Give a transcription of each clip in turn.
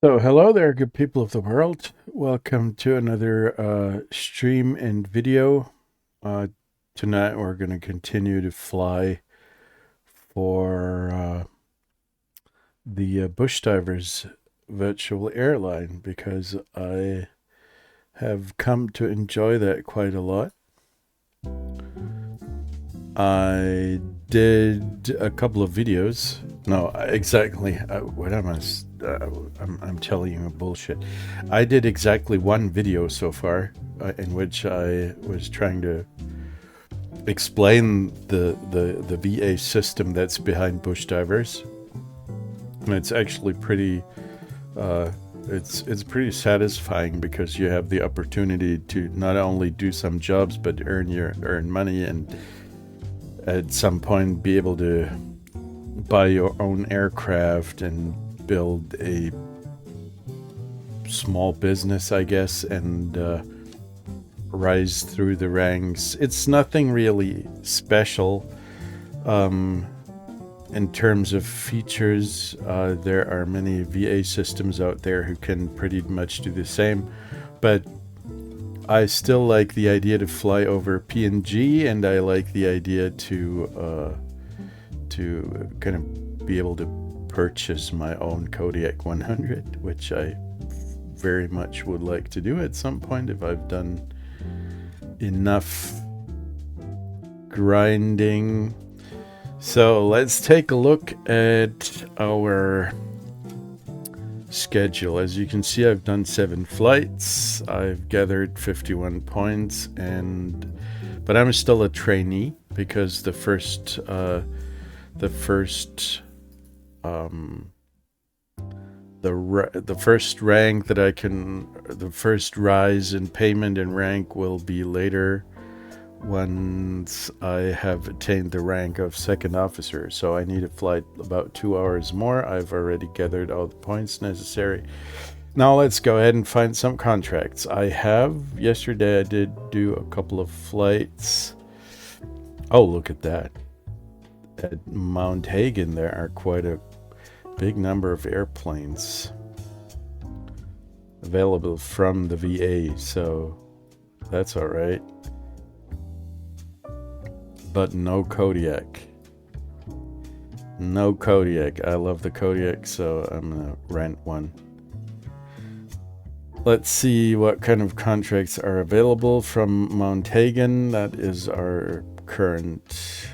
So, hello there, good people of the world. Welcome to another stream and video. Tonight, we're going to continue to fly for the BushDivers virtual airline because I have come to enjoy that quite a lot. I did a couple of videos. No, exactly. What am I? I'm telling you bullshit. I did exactly one video so far in which I was trying to explain the VA system that's behind BushDivers, and it's actually pretty. It's pretty satisfying because you have the opportunity to not only do some jobs but earn money and at some point be able to buy your own aircraft and build a small business, I guess, and rise through the ranks. It's nothing really special in terms of features. There are many VA systems out there who can pretty much do the same, but I still like the idea to fly over PNG, and I like the idea to kind of be able to purchase my own Kodiak 100, which I very much would like to do at some point if I've done enough grinding. So let's take a look at our schedule. As you can see, I've done 7 flights. I've gathered 51 points, but I'm still a trainee because the first rank that I can, the first rise in payment and rank will be later once I have attained the rank of second officer. So I need to fly about 2 hours more. I've already gathered all the points necessary. Now let's go ahead and find some contracts. Yesterday I did do a couple of flights. Oh, look at that. At Mount Hagen there are quite a big number of airplanes available from the VA, so that's all right. But no Kodiak. No Kodiak. I love the Kodiak, so I'm gonna rent one. Let's see what kind of contracts are available from Mount Hagen. That is our current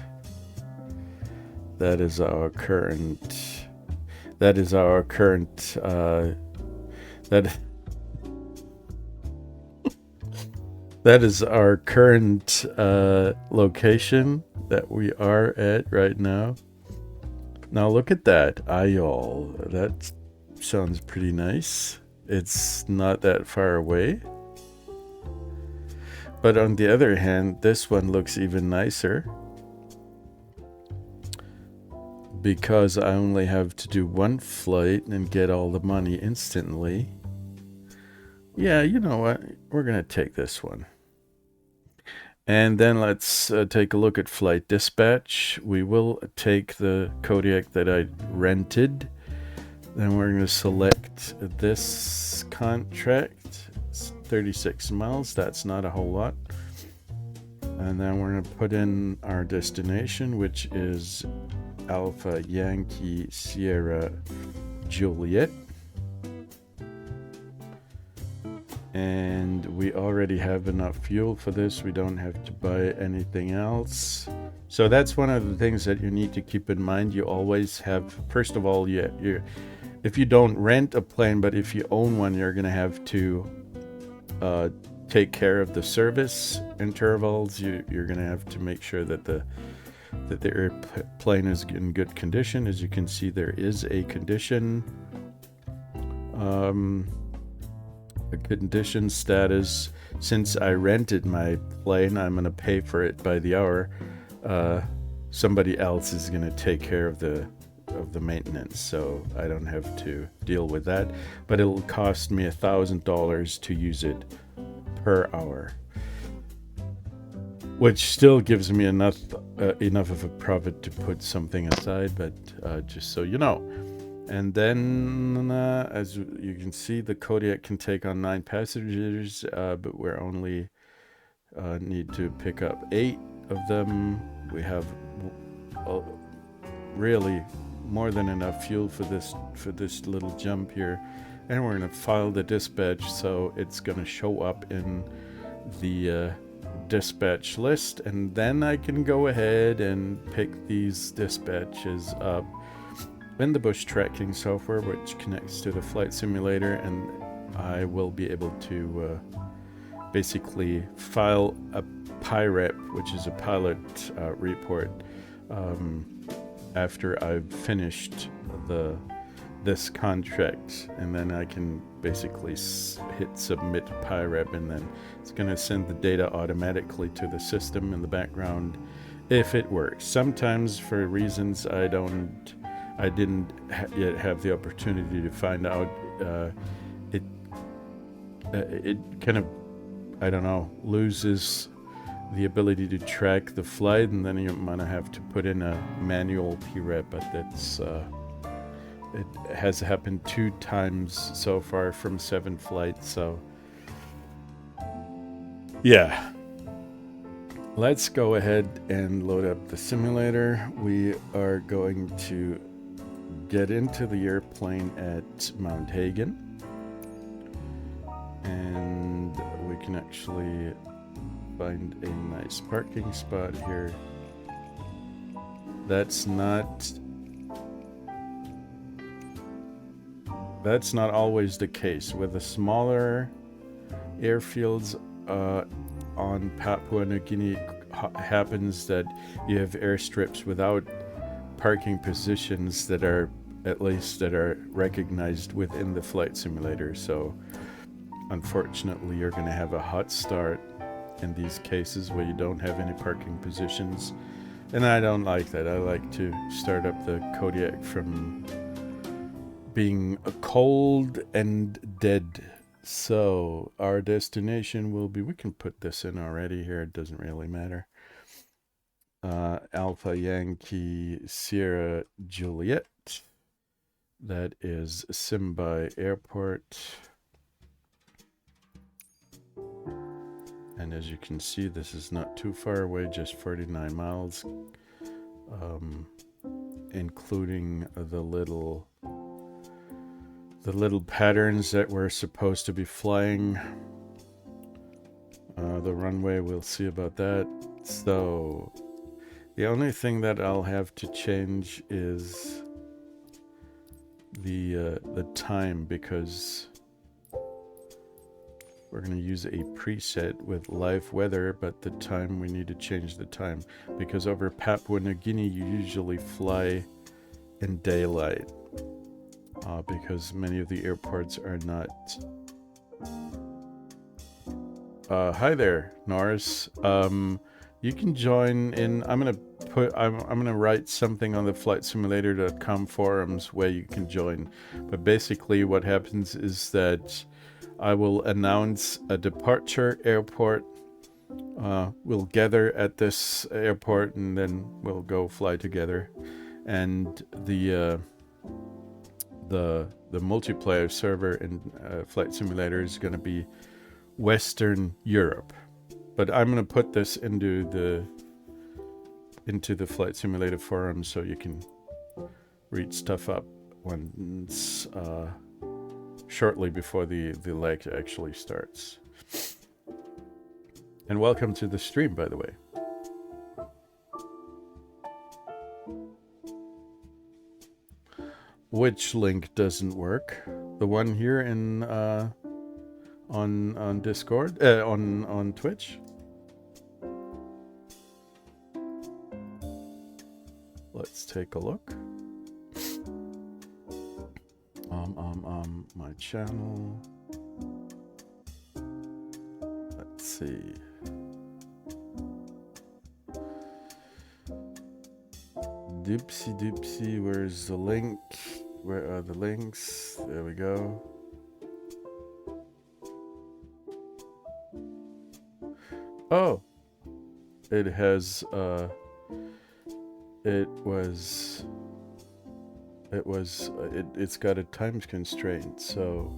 That is our current location that we are at right now. Now look at that, Ayol. That sounds pretty nice. It's not that far away. But on the other hand, this one looks even nicer, because I only have to do one flight and get all the money instantly. Yeah, you know what? We're going to take this one. And then let's take a look at flight dispatch. We will take the Kodiak that I rented. Then we're going to select this contract. It's 36 miles. That's not a whole lot. And then we're going to put in our destination, which is Alpha Yankee Sierra Juliet. And we already have enough fuel for this. We don't have to buy anything else. So that's one of the things that you need to keep in mind. You always have, first of all, if you don't rent a plane, but if you own one, you're going to have to take care of the service intervals. You're going to have to make sure that the airplane is in good condition. As you can see, there is a condition. A condition status. Since I rented my plane, I'm going to pay for it by the hour. Somebody else is going to take care of the maintenance, so I don't have to deal with that. But it'll cost me $1,000 to use it per hour, which still gives me enough of a profit to put something aside. But just so you know. And then, as you can see, the Kodiak can take on 9 passengers, but we're only need to pick up 8 of them. We have really more than enough fuel for this little jump here, and we're going to file the dispatch, so it's going to show up in the dispatch list, and then I can go ahead and pick these dispatches up in the bush tracking software, which connects to the flight simulator, and I will be able to basically file a PIREP, which is a pilot report, after I've finished this contract, and then I can basically hit submit PIREP, and then it's going to send the data automatically to the system in the background if it works. Sometimes, for reasons I didn't yet have the opportunity to find out, it kind of, I don't know, loses the ability to track the flight, and then you might have to put in a manual PREP, but that's it has happened 2 times so far from 7 flights, so yeah. Let's go ahead and load up the simulator. We are going to get into the airplane at Mount Hagen, and we can actually find a nice parking spot here. That's not always the case. With the smaller airfields on Papua New Guinea, happens that you have airstrips without parking positions that are recognized within the flight simulator. So unfortunately, you're going to have a hot start in these cases where you don't have any parking positions, and I don't like that. I like to start up the Kodiak from being cold and dead. So our destination will be, we can put this in already here, it doesn't really matter, Alpha Yankee Sierra Juliet. That is Simbai Airport. And as you can see, this is not too far away, just 49 miles, including the little patterns that we're supposed to be flying. The runway, we'll see about that. So the only thing that I'll have to change is the time, because we're going to use a preset with live weather, but the time, we need to change the time, because over Papua New Guinea you usually fly in daylight, because many of the airports are not. Hi there, Norris. You can join in. I'm gonna write something on the FlightSimulator.com forums where you can join. But basically, what happens is that I will announce a departure airport. We'll gather at this airport, and then we'll go fly together. And the multiplayer server in Flight Simulator is going to be Western Europe. But I'm going to put this into the Flight Simulator forum, so you can read stuff up once shortly before the leg actually starts. And welcome to the stream, by the way. Which link doesn't work? The one here in on Discord, on Twitch. Let's take a look. My channel. Let's see. Doopsie, where's the link? Where are the links? There we go. Oh, it has, it was it's got a time constraint, so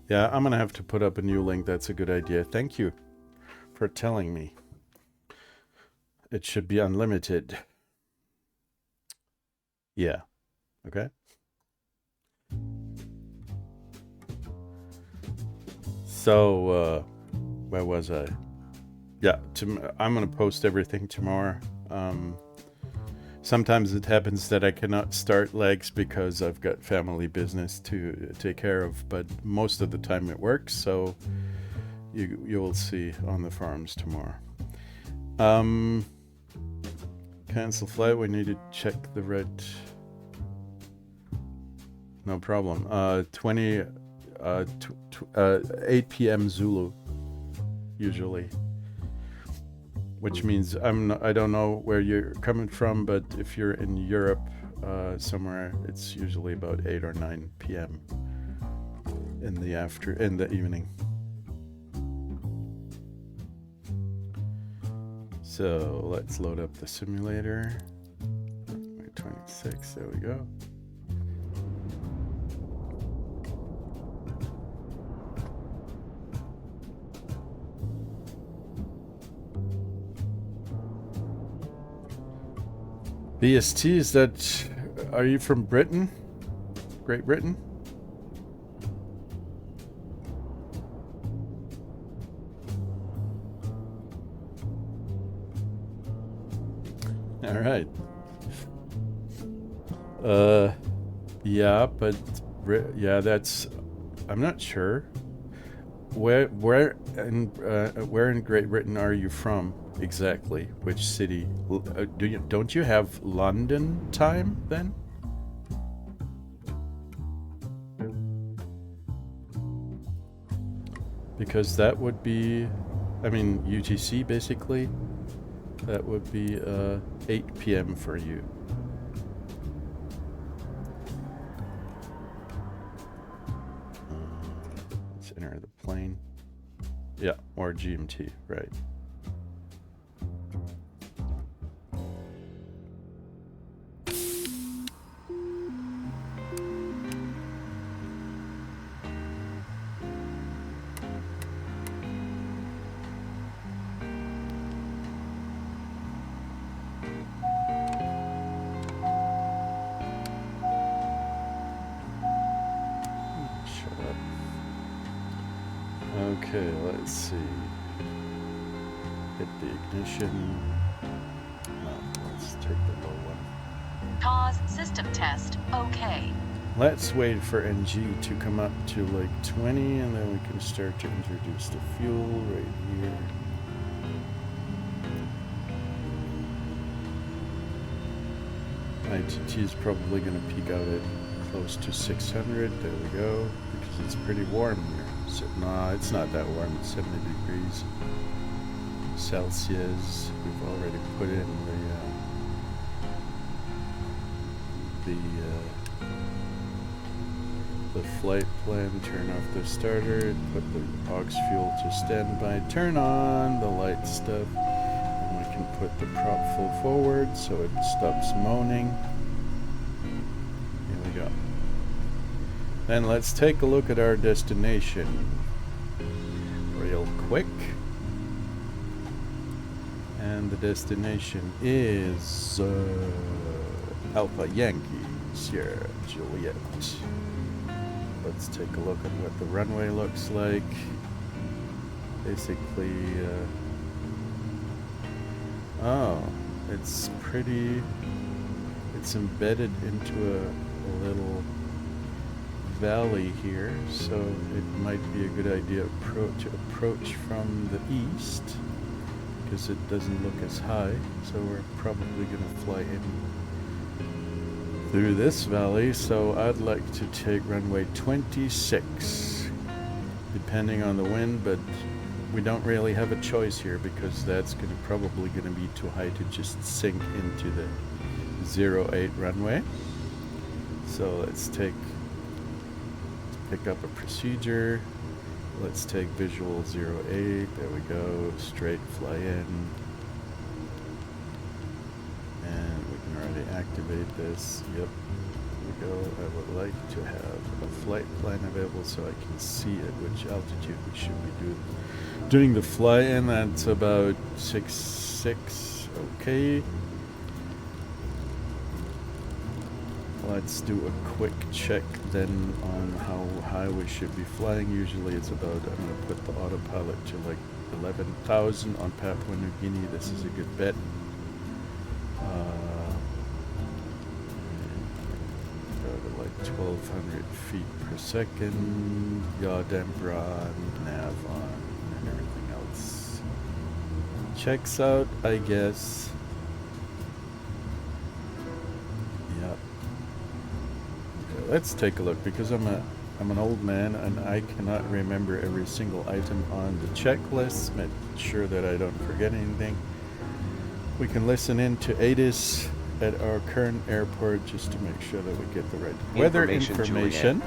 yeah, I'm gonna have to put up a new link. That's a good idea. Thank you for telling me. It should be unlimited. Yeah. Okay. So where was I? Yeah, I'm gonna post everything tomorrow. Sometimes it happens that I cannot start legs because I've got family business to take care of, but most of the time it works, so you will see on the forums tomorrow. Cancel flight, we need to check the red. No problem. 8 p.m. Zulu, usually. Which means I don't know where you're coming from, but if you're in Europe somewhere, it's usually about 8 or 9 p.m. in the evening. So let's load up the simulator. 26, there we go. BST, is that, are you from Britain? Great Britain? All right. Yeah, but yeah, that's, I'm not sure. Where in Great Britain are you from exactly? Which city? Don't you have London time then? Because that would be, I mean, UTC basically. That would be 8 p.m. for you. Let's enter the plane. Yeah, or GMT, right. Okay, let's see. Hit the ignition. No, let's take the low one. Pause system test. Okay. Let's wait for NG to come up to like 20, and then we can start to introduce the fuel right here. ITT is probably going to peak out at close to 600. There we go, because it's pretty warm here. So, no, it's not that warm. It's 70 degrees Celsius. We've already put in the flight plan. Turn off the starter. Put the aux fuel to standby. Turn on the light stuff. And we can put the prop full forward so it stops moaning. Here we go. Then let's take a look at our destination real quick. And the destination is Alpha Yankee, Sierra Juliet. Let's take a look at what the runway looks like. Basically, oh, it's pretty, it's embedded into a little valley here, so it might be a good idea to approach from the east, because it doesn't look as high, so we're probably going to fly in through this valley. So I'd like to take runway 26, depending on the wind, but we don't really have a choice here, because that's probably going to be too high to just sink into the 08 runway. So let's pick up a procedure. Let's take visual 08. There we go. Straight fly in. And we can already activate this. Yep. We go. I would like to have a flight plan available so I can see at which altitude we should be doing the fly-in. That's about 6.6. Okay. Let's do a quick check then on how high we should be flying. Usually it's about, I'm going to put the autopilot to like 11,000 on Papua New Guinea. This is a good bet. Go to like 1,200 feet per second. Yaw damper on, nav on, and everything else checks out, I guess. Yep. Okay, let's take a look because I'm an old man and I cannot remember every single item on the checklist. Make sure that I don't forget anything. We can listen in to ATIS at our current airport just to make sure that we get the right weather information.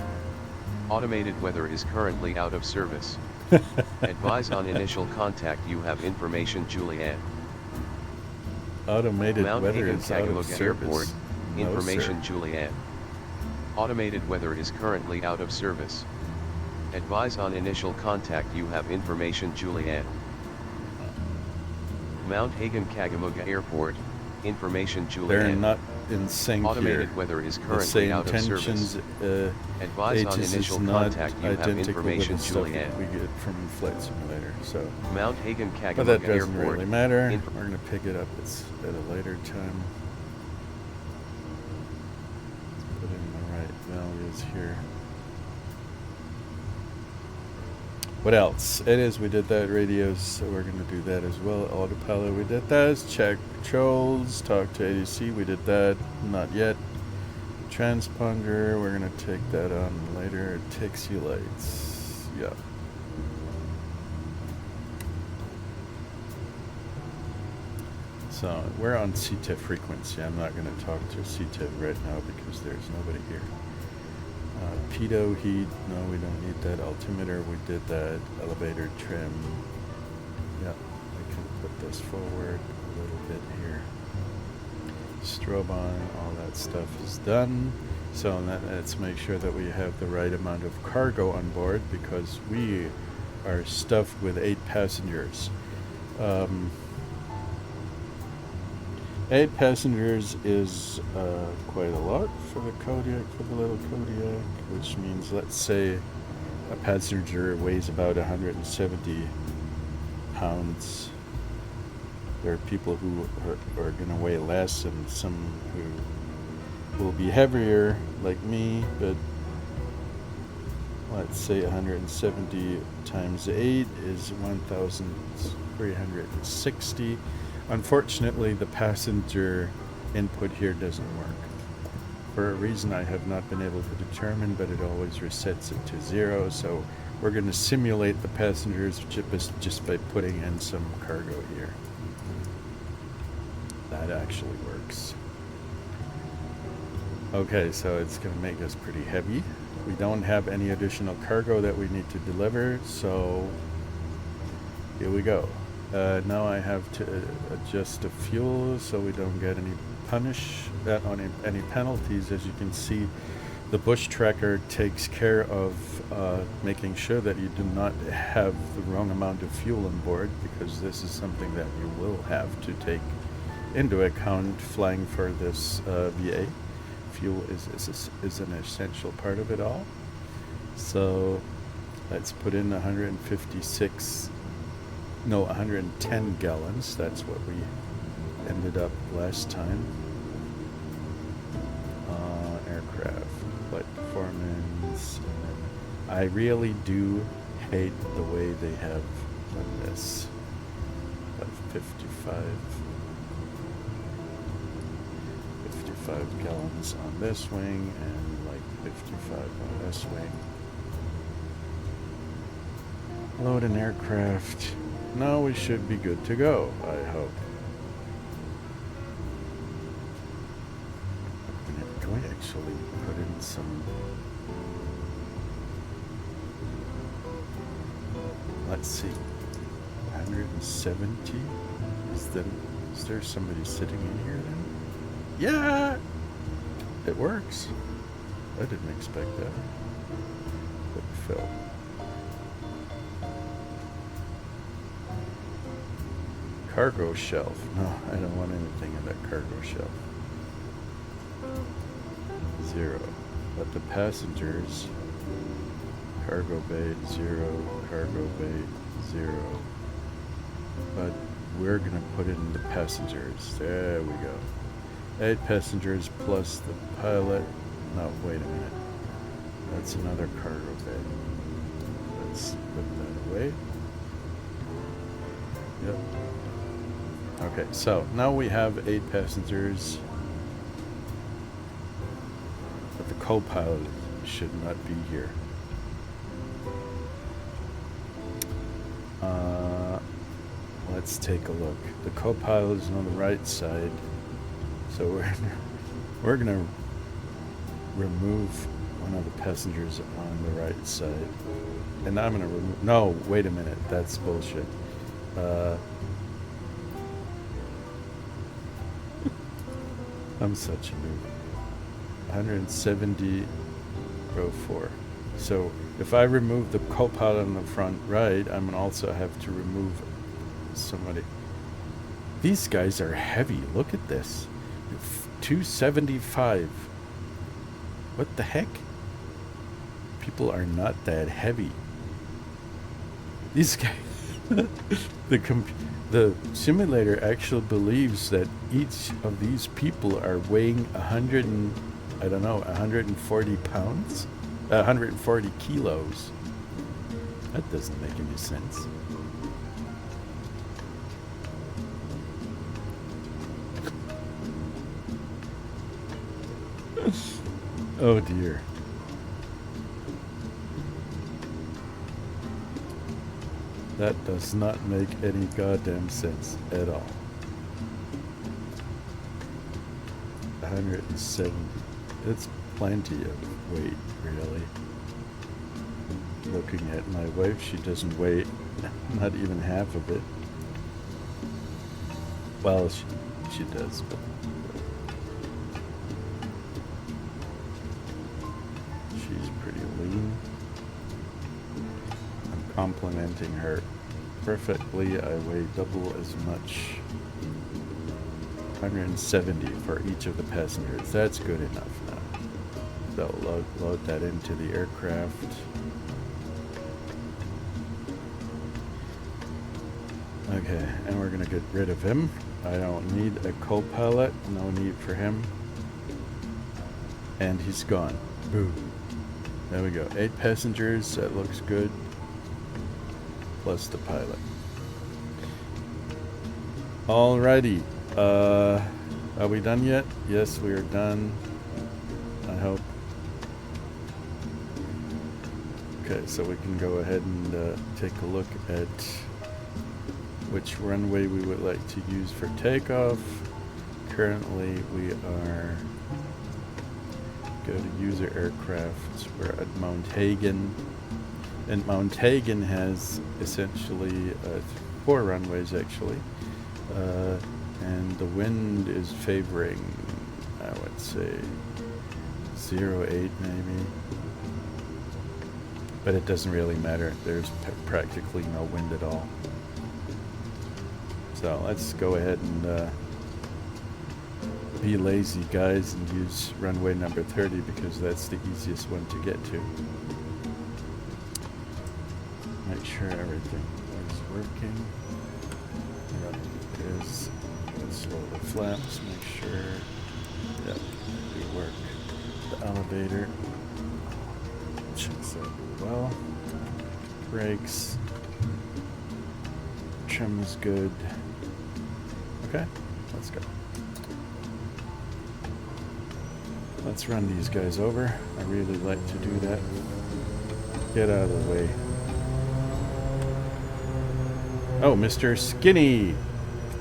Automated weather is currently out of service. Advise on initial contact. You have information, Julianne. Automated Mount weather Hagen, is out of Kagamoga service. Airport. No, Information, sir. Julianne. Automated weather is currently out of service. Advise on initial contact. You have information, Julianne. Mount Hagen, Kagamoga Airport. Information, Julianne. They're not in sync Automated here. weather is The currently out of service. SayIntentions, Advise on ATIS initial is not contact. You have identical with information, the stuff Julianne. that we get from Flight Simulator. So, Mount Hagen, but that Kagamoga doesn't Airport. really matter. Inf- We're going to pick it up at a later time. Let's put in the right values here. What else? It is, we did that. Radios, so we're going to do that as well. Autopilot, we did that. Check patrols, talk to ADC, we did that. Not yet. Transponder, we're going to take that on later. Taxi lights, yeah. So we're on CTIF frequency. I'm not going to talk to CTIF right now because there's nobody here. Pitot heat, no, we don't need that. Altimeter, we did that. Elevator trim, yeah, I can put this forward a little bit here. Strobe on, all that stuff is done. So let's make sure that we have the right amount of cargo on board because we are stuffed with 8 passengers. 8 passengers is quite a lot for the Kodiak, for the little Kodiak, which means, let's say, a passenger weighs about 170 pounds. There are people who are going to weigh less and some who will be heavier, like me, but let's say 170 times 8 is 1,360. Unfortunately, the passenger input here doesn't work. For a reason I have not been able to determine, but it always resets it to 0, so we're going to simulate the passengers just by putting in some cargo here. That actually works. Okay, so it's going to make us pretty heavy. We don't have any additional cargo that we need to deliver, so here we go. Now I have to adjust the fuel so we don't get any any penalties. As you can see, the bush tracker takes care of making sure that you do not have the wrong amount of fuel on board, because this is something that you will have to take into account flying for this VA. Fuel is an essential part of it all. So let's put in 110 gallons. That's what we ended up last time. Aircraft, flight performance. And then I really do hate the way they have done this. About 55 gallons on this wing and like 55 on this wing. Load an aircraft. Now we should be good to go, I hope. Can we actually put in some... Let's see. 170? Is there somebody sitting in here then? Yeah! It works. I didn't expect that. But it fell. Cargo shelf. No, I don't want anything in that cargo shelf. 0. But the passengers, cargo bay 0, cargo bay 0. But we're gonna put it in the passengers. There we go. 8 passengers plus the pilot. No, wait a minute. That's another cargo bay. Let's put that away. Yep. Okay, so now we have 8 passengers. But the co-pilot should not be here. Let's take a look. The co-pilot is on the right side. So we're gonna remove one of the passengers on the right side. And I'm gonna remove, no, wait a minute, that's bullshit. I'm such a noob. 170 row 4. So if I remove the co-pilot on the front right, I'm gonna also have to remove somebody. These guys are heavy. Look at this. 275. What the heck? People are not that heavy. These guys. The simulator actually believes that each of these people are weighing 140 pounds? 140 kilos. That doesn't make any sense. Oh dear. That does not make any goddamn sense at all. 170. It's plenty of weight, really. Looking at my wife, she doesn't weigh not even half of it. Well, she does, but she's pretty lean. I'm complimenting her perfectly. I weigh double as much. 170 for each of the passengers. That's good enough now. So load that into the aircraft. Okay, and we're gonna get rid of him. I don't need a co-pilot. No need for him. And he's gone. Boom. There we go. 8 passengers. That looks good. Plus the pilot. Alrighty. Are we done yet? Yes, we are done. I hope. Okay, so we can go ahead and take a look at which runway we would like to use for takeoff. Currently, we are go to user aircraft. We're at Mount Hagen, and Mount Hagen has essentially 4 runways actually. And the wind is favoring, I would say, 08 maybe. But it doesn't really matter. There's practically no wind at all. So let's go ahead and be lazy, guys, and use runway number 30 because that's the easiest one to get to. Make sure everything is working. Yep, it is. Let's slow the flaps, make sure. Yep, we work. The elevator checks out well. Brakes. Trim is good. Okay, let's go. Let's run these guys over. I really like to do that. Get out of the way. Oh, Mr. Skinny!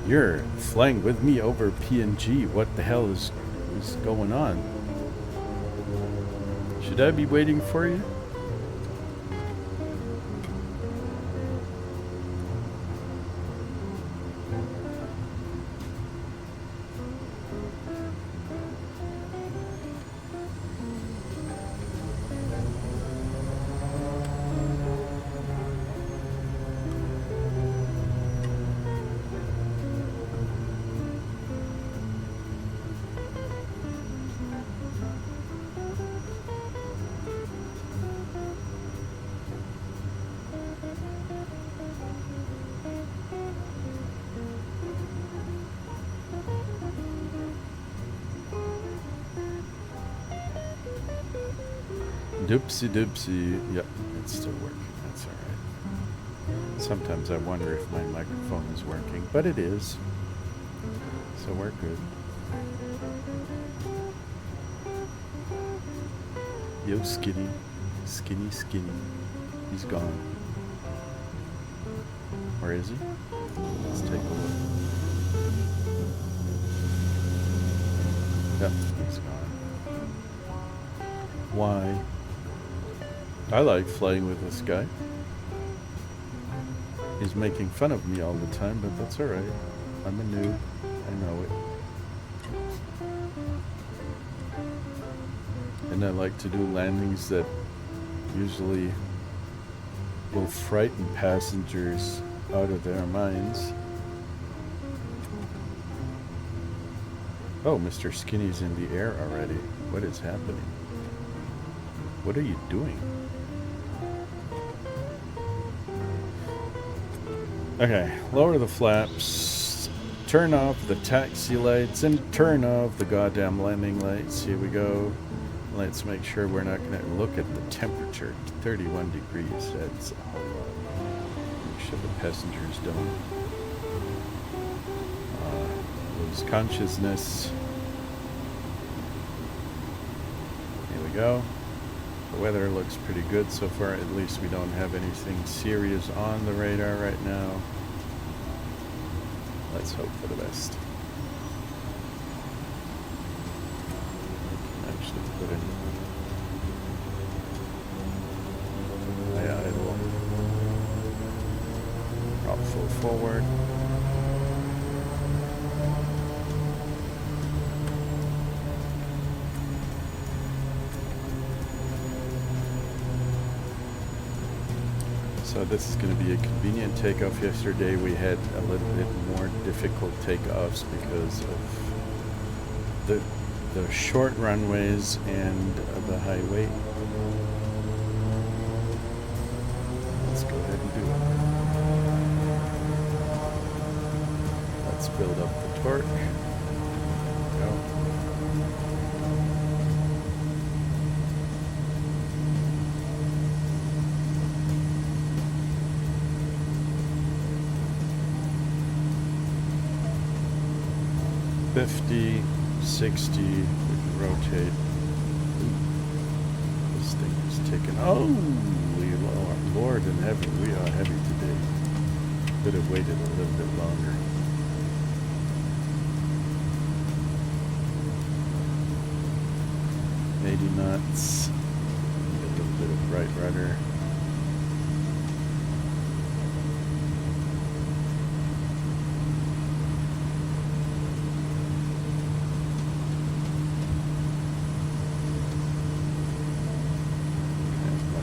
You're flying with me over PNG. What the hell is going on? Should I be waiting for you? Doopsie doopsie. Yep, it's still working. That's all right. Sometimes I wonder if my microphone is working, but it is. So we're good. Yo, Skinny. Skinny, Skinny. He's gone. Where is he? Let's take a look. Yep, he's gone. Why? I like flying with this guy. He's making fun of me all the time, but that's alright. I'm a noob. I know it. And I like to do landings that usually will frighten passengers out of their minds. Oh, Mr. Skinny's in the air already. What is happening? What are you doing? Okay, lower the flaps, turn off the taxi lights, and turn off the goddamn landing lights. Here we go. Let's make sure we're not going to look at the temperature. 31 degrees. That's a whole lot. Make sure the passengers don't lose consciousness. Here we go. The weather looks pretty good so far. At least we don't have anything serious on the radar right now. Let's hope for the best. I can actually put in high idle. Prop full forward. So this is going to be a convenient takeoff. Yesterday we had a little bit more difficult takeoffs because of the short runways and the high weight. Let's go ahead and do it. Let's build up the torque. Go. $50, $60, we can rotate. This thing is taking, holy Lord in heaven, we are heavy today. Could have waited a little bit longer. $80 knots, a little bit of right rudder.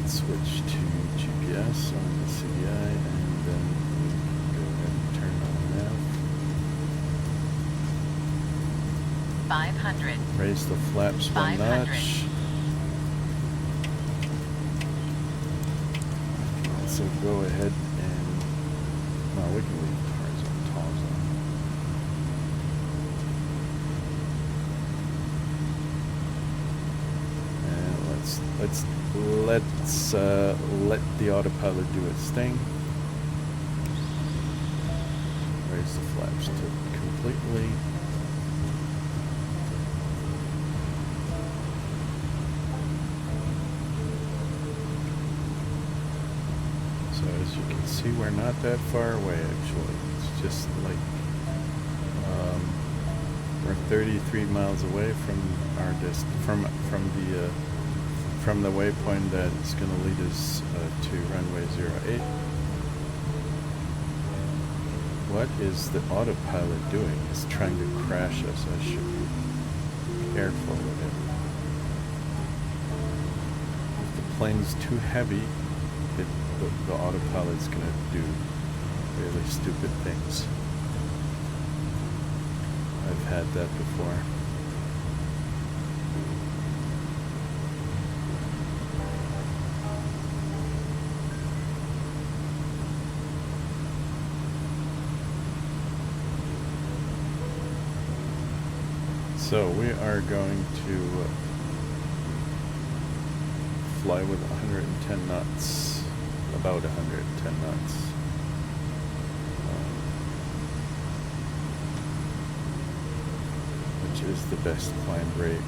Switch to GPS on the CDI, and then we can go ahead and turn on nav. 500. Raise the flaps one 500. notch. So go ahead and, no, we can leave the horizontal on. And let's let the autopilot do its thing. Raise the flaps to completely. So as you can see, we're not that far away actually. It's just like we're 33 miles away from our from the waypoint that is going to lead us to runway 08. What is the autopilot doing? It's trying to crash us. I should be careful with it. If the plane's too heavy, the autopilot's going to do really stupid things. I've had that before. So we are going to fly with 110 knots, about 110 knots. Which is the best climb rate.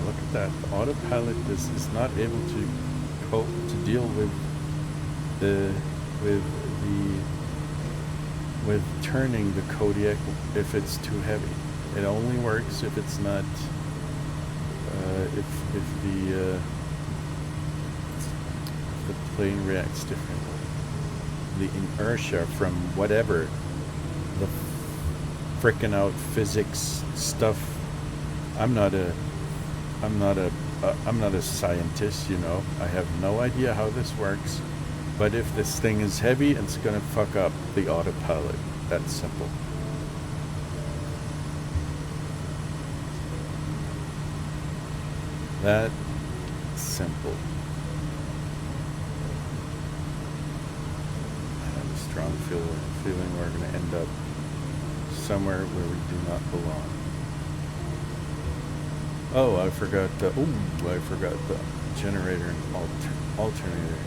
Look at that. The autopilot is not able to cope to deal with turning the Kodiak if it's too heavy. It only works if it's not if the plane reacts differently. The inertia from whatever the frickin' out physics stuff. I'm not a scientist, you know. I have no idea how this works. But if this thing is heavy, it's gonna fuck up the autopilot. That's simple. That simple. I have a strong feeling we're gonna end up somewhere where we do not belong. Oh, I forgot the generator and alternator.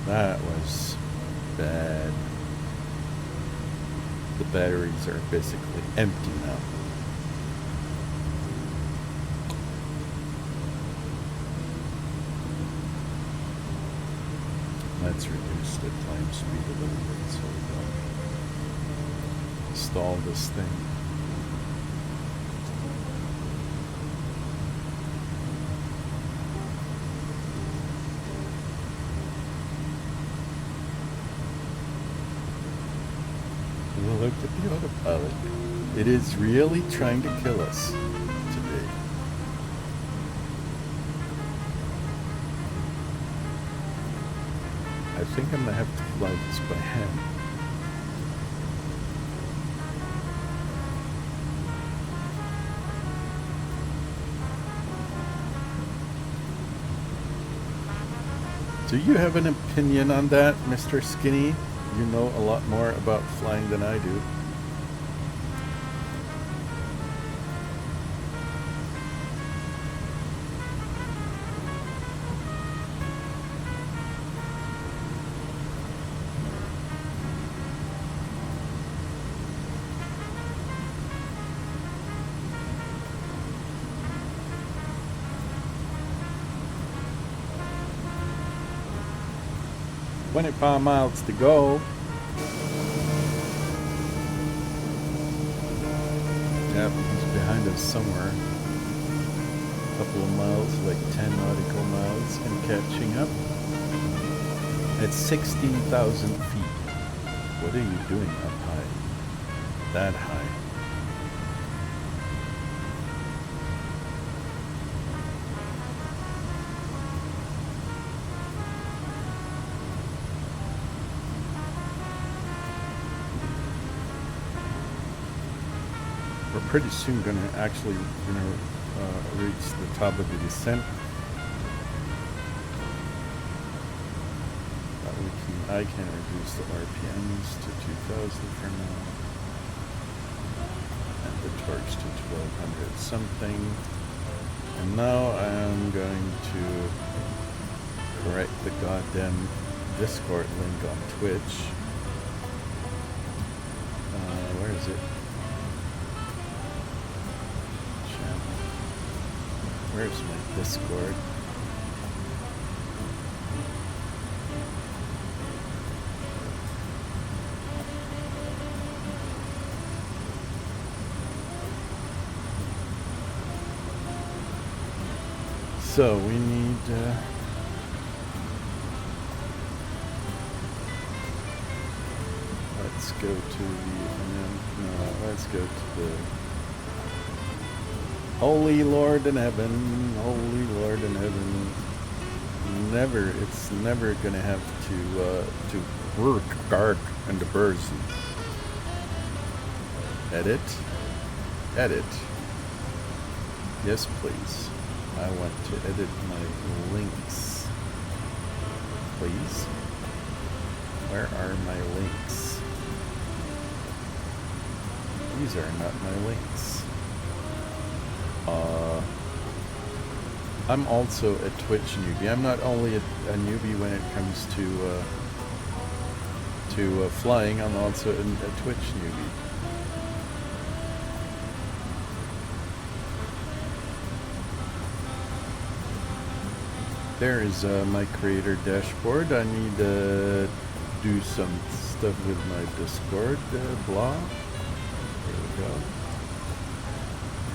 That was bad. The batteries are basically empty now. Let's reduce the climb speed a little bit so we don't stall this thing. Look at the autopilot. It is really trying to kill us today. I think I'm gonna have to fly this by hand. Do you have an opinion on that, Mr. Skinny? You know a lot more about flying than I do. "25 miles to go." Yep, he's behind us somewhere. A couple of miles, like 10 nautical miles, and catching up. At 16,000 feet. What are you doing up high? That high. We're pretty soon going to actually reach the top of the descent. I can reduce the RPMs to 2,000 for now, and the torques to 1,200 something. And now I'm going to correct the goddamn Discord link on Twitch. Where is it? Where's my Discord? So we need let's go to let's go to the Holy Lord in heaven, Holy Lord in heaven. it's never gonna have to work dark and the birds. Edit. Yes, please. I want to edit my links. Please. Where are my links? These are not my links. I'm also a Twitch newbie. I'm not only a newbie when it comes to flying. I'm also a Twitch newbie. There is my creator dashboard. I need to do some stuff with my Discord blah. There we go.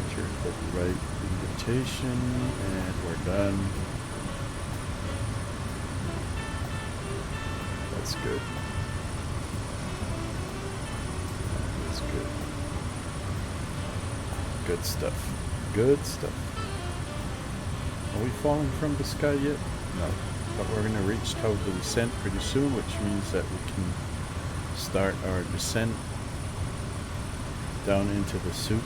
Enter the right invitation, and we're done. That's good. That's good. Good stuff. Good stuff. Are we falling from the sky yet? No. But we're going to reach total descent pretty soon, which means that we can start our descent down into the soup.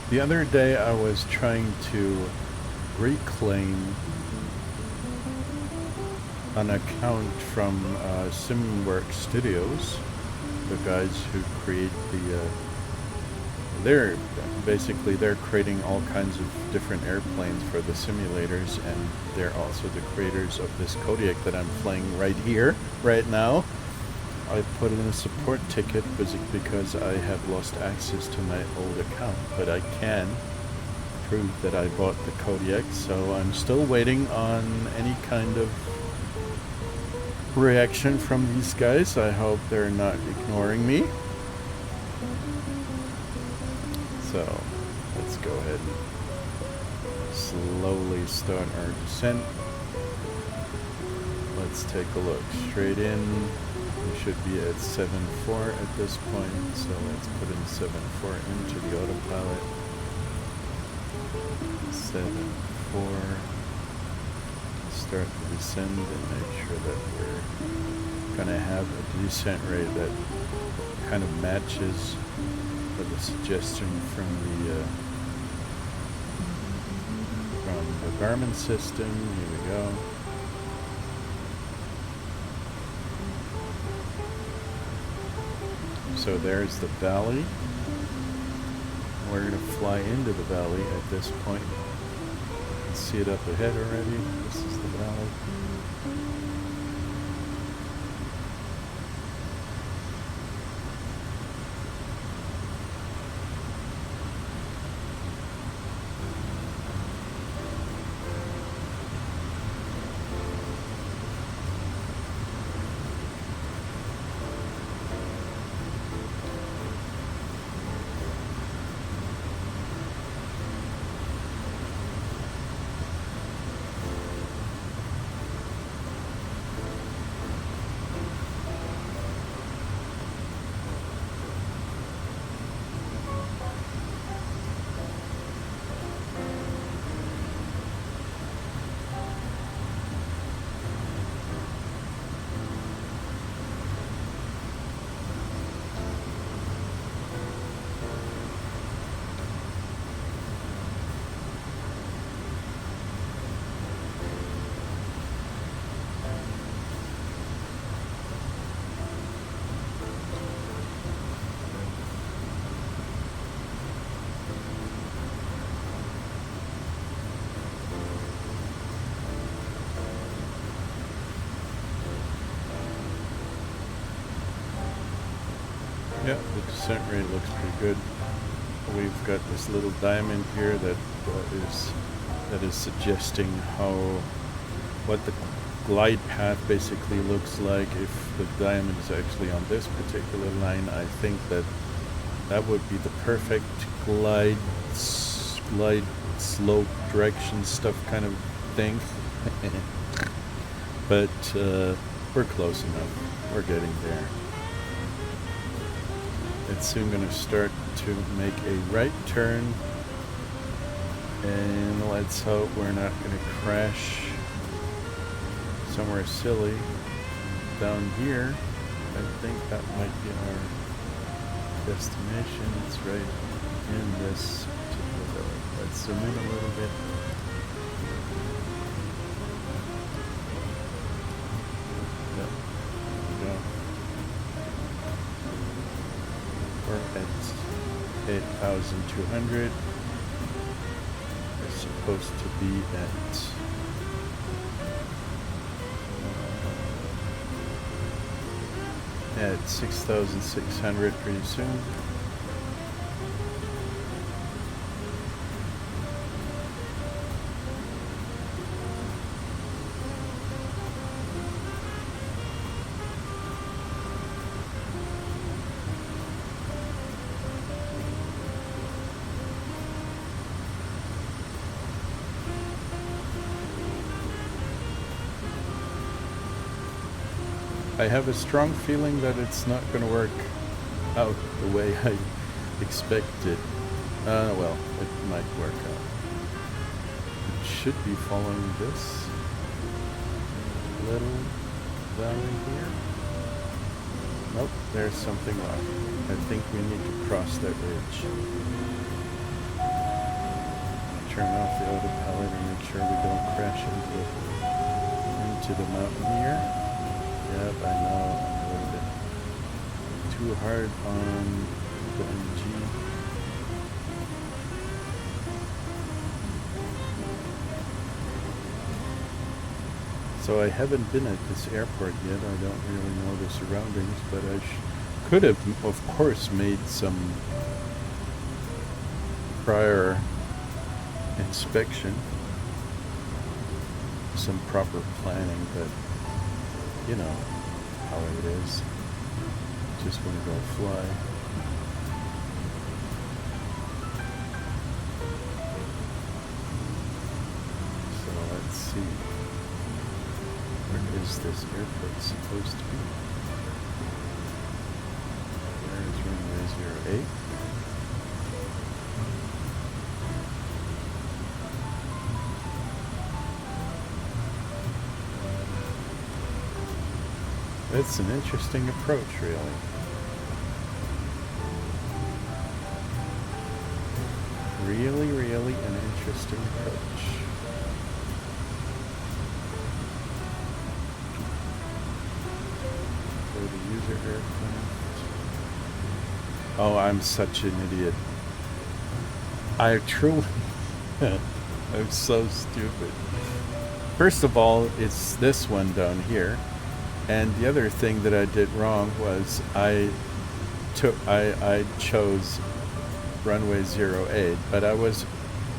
The other day I was trying to reclaim an account from SimWorks Studios, the guys who create they're creating all kinds of different airplanes for the simulators, and they're also the creators of this Kodiak that I'm flying right here, right now. I put in a support ticket because I have lost access to my old account, but I can prove that I bought the Kodiak, so I'm still waiting on any kind of reaction from these guys. I hope they're not ignoring me. So let's go ahead and slowly start our descent. Let's take a look straight in. We should be at 7.4 at this point, so let's put in 7.4 into the autopilot. 7.4. Start the descent and make sure that we're going to have a descent rate that kind of matches with the suggestion from the Garmin system. Here we go. So there's the valley. We're going to fly into the valley at this point. You can see it up ahead already. This is the valley. Yeah, the descent rate looks pretty good. we've got this little diamond here that is suggesting what the glide path basically looks like if the diamond is actually on this particular line. I think that would be the perfect glide slope direction stuff kind of thing. But we're close enough. We're getting there. It's soon going to start to make a right turn, and let's hope we're not going to crash somewhere silly down here. I think that might be our destination. It's right in this particular. Let's zoom in a little bit. Yep. There we go. We're at 8,200. We're supposed to be at 6,600 pretty soon. I have a strong feeling that it's not going to work out the way I expected. Well, it might work out. It should be following this little valley here. Nope, there's something wrong. I think we need to cross that ridge. Turn off the autopilot and make sure we don't crash into the mountain here. Yep, I know, I'm a little bit too hard on the MG. So I haven't been at this airport yet. I don't really know the surroundings, but I could have, of course, made some prior inspection, some proper planning, but you know how it is. Just want to go fly. So let's see. Where is this airport supposed to be? Where is runway 08? It's an interesting approach, really. Really an interesting approach. Go to user aircraft. Oh, I'm such an idiot. I truly... I'm so stupid. First of all, it's this one down here. And the other thing that I did wrong was I chose runway 08, but I was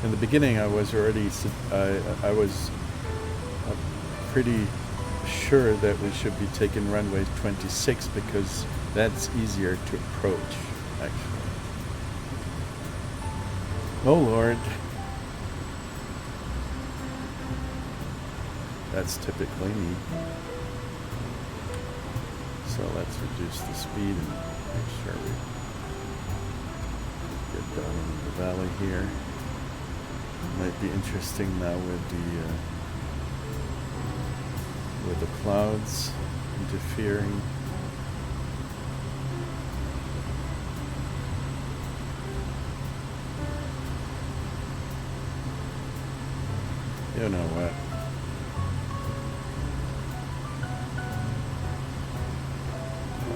in the beginning I was already I was pretty sure that we should be taking runway 26 because that's easier to approach actually. Oh Lord. That's typically me. So let's reduce the speed and make sure we get down into the valley here. Might be interesting now with the clouds interfering. You know what?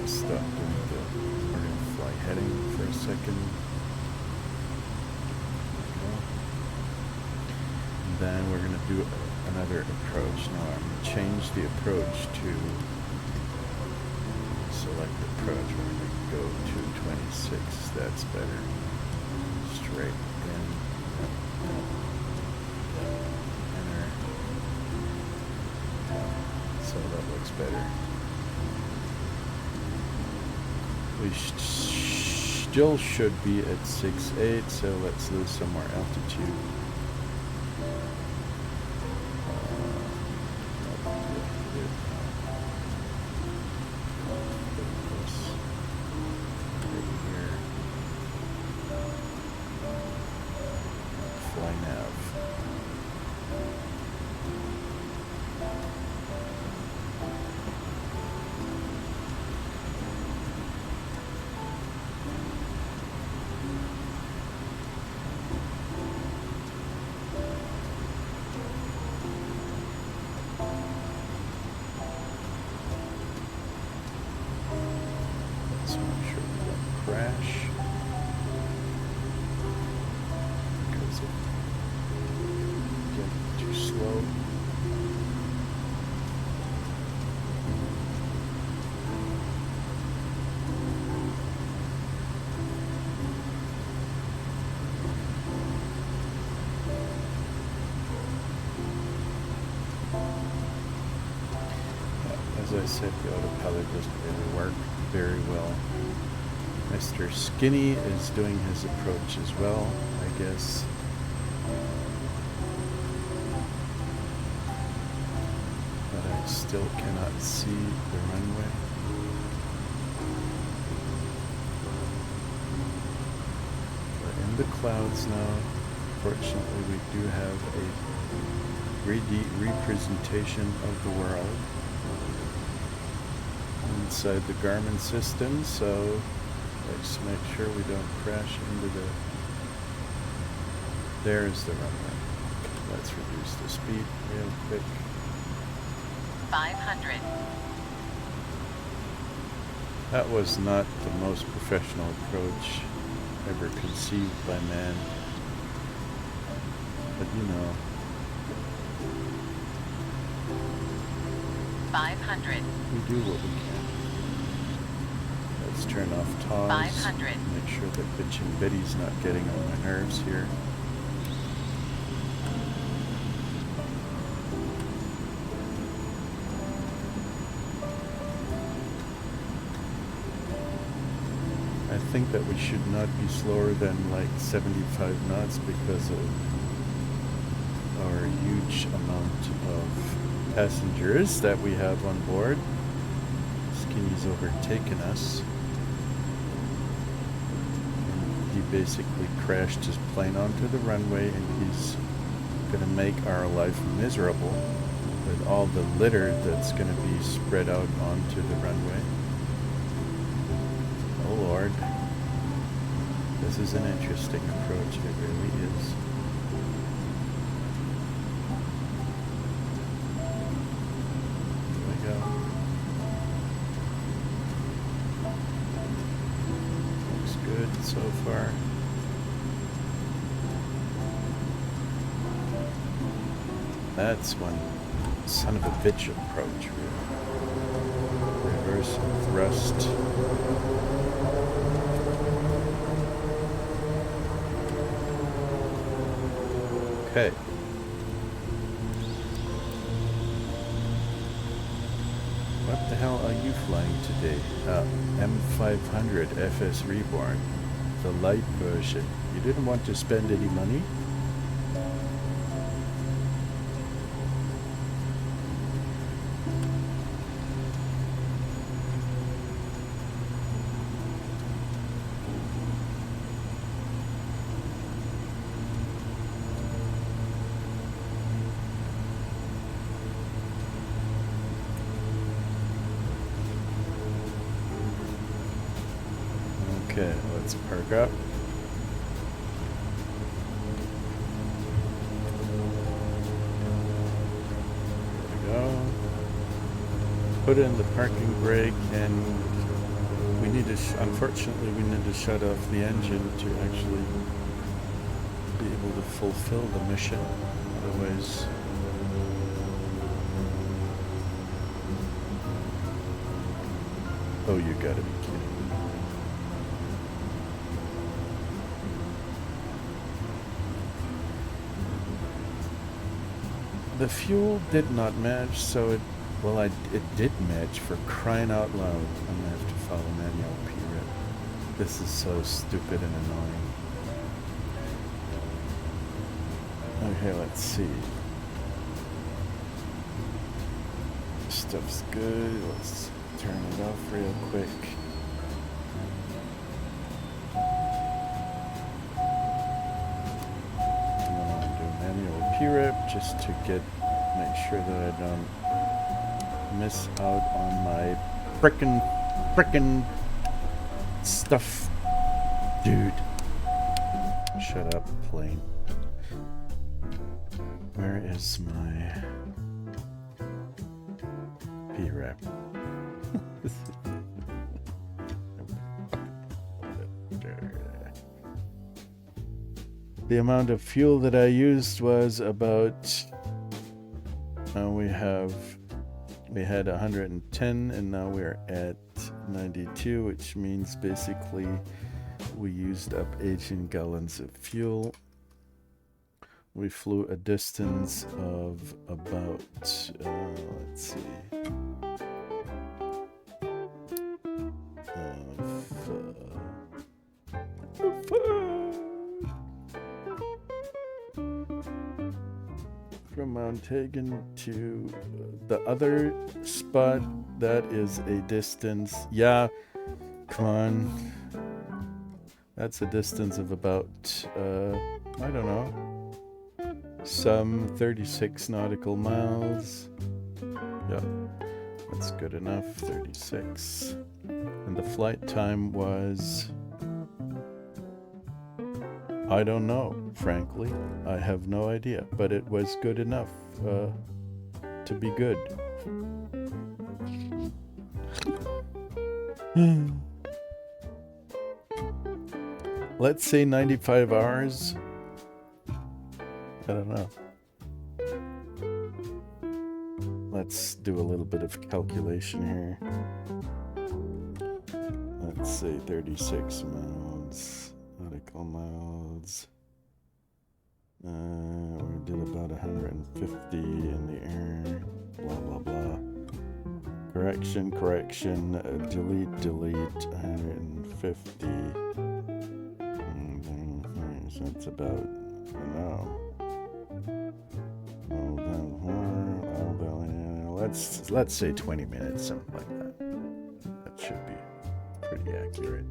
Stop doing we're going to fly heading for a second. And then we're going to do another approach. Now I'm going to change the approach to select approach. We're going to go to 26. That's better. right. Enter. So that looks better. We still should be at 6.8, so let's lose some more altitude. Fly nav. Let's make sure we don't crash. Because it gets too slow. As I said, the autopilot doesn't really work very well. Mr. Skinny is doing his approach as well, I guess. But I still cannot see the runway. We're in the clouds now. Fortunately, we do have a 3D representation of the world inside the Garmin system, so let's make sure we don't crash into the... There's the runway. Let's reduce the speed real quick. 500. That was not the most professional approach ever conceived by man. But you know. 500. We do what we can. Let's turn off TOS. 500. Make sure that Bitch and Betty's not getting on my nerves here. I think that we should not be slower than like 75 knots because of our huge amount of passengers that we have on board. Skinny's overtaken us. And he basically crashed his plane onto the runway, and he's going to make our life miserable with all the litter that's going to be spread out onto the runway. Oh Lord. This is an interesting approach, it really is. Here we go. Looks good so far. That's one son of a bitch approach, really. Reverse thrust. Okay. What the hell are you flying today? M500 FS Reborn, the light version. You didn't want to spend any money? Okay, let's park up. There we go. Put in the parking brake, and we need to, unfortunately, we need to shut off the engine to actually be able to fulfill the mission. Otherwise, oh, you gotta be kidding me. The fuel did not match, so it, well, it did match, for crying out loud. I'm gonna have to follow manual PRIP. This is so stupid and annoying. Okay, let's see. Stuff's good. Let's turn it off real quick. I'm gonna do manual PRIP just to make sure that I don't miss out on my frickin' stuff. Dude. Shut up, plane. Where is my PRAP? The amount of fuel that I used was about, we had 110 and now we're at 92, which means basically we used up 18 gallons of fuel. We flew a distance of about, let's see, from Mount Hagen to the other spot, that is a distance, yeah, come on, that's a distance of about, I don't know, some 36 nautical miles. Yeah, that's good enough, 36. And the flight time was, I don't know, frankly. I have no idea, but it was good enough to be good. Let's say 95 hours. I don't know. Let's do a little bit of calculation here. Let's say 36 miles, nautical miles. We did about 150 in the air. Blah, blah, blah. Correction, delete, 150. So that's about, I don't know. Let's say 20 minutes, something like that. That should be pretty accurate.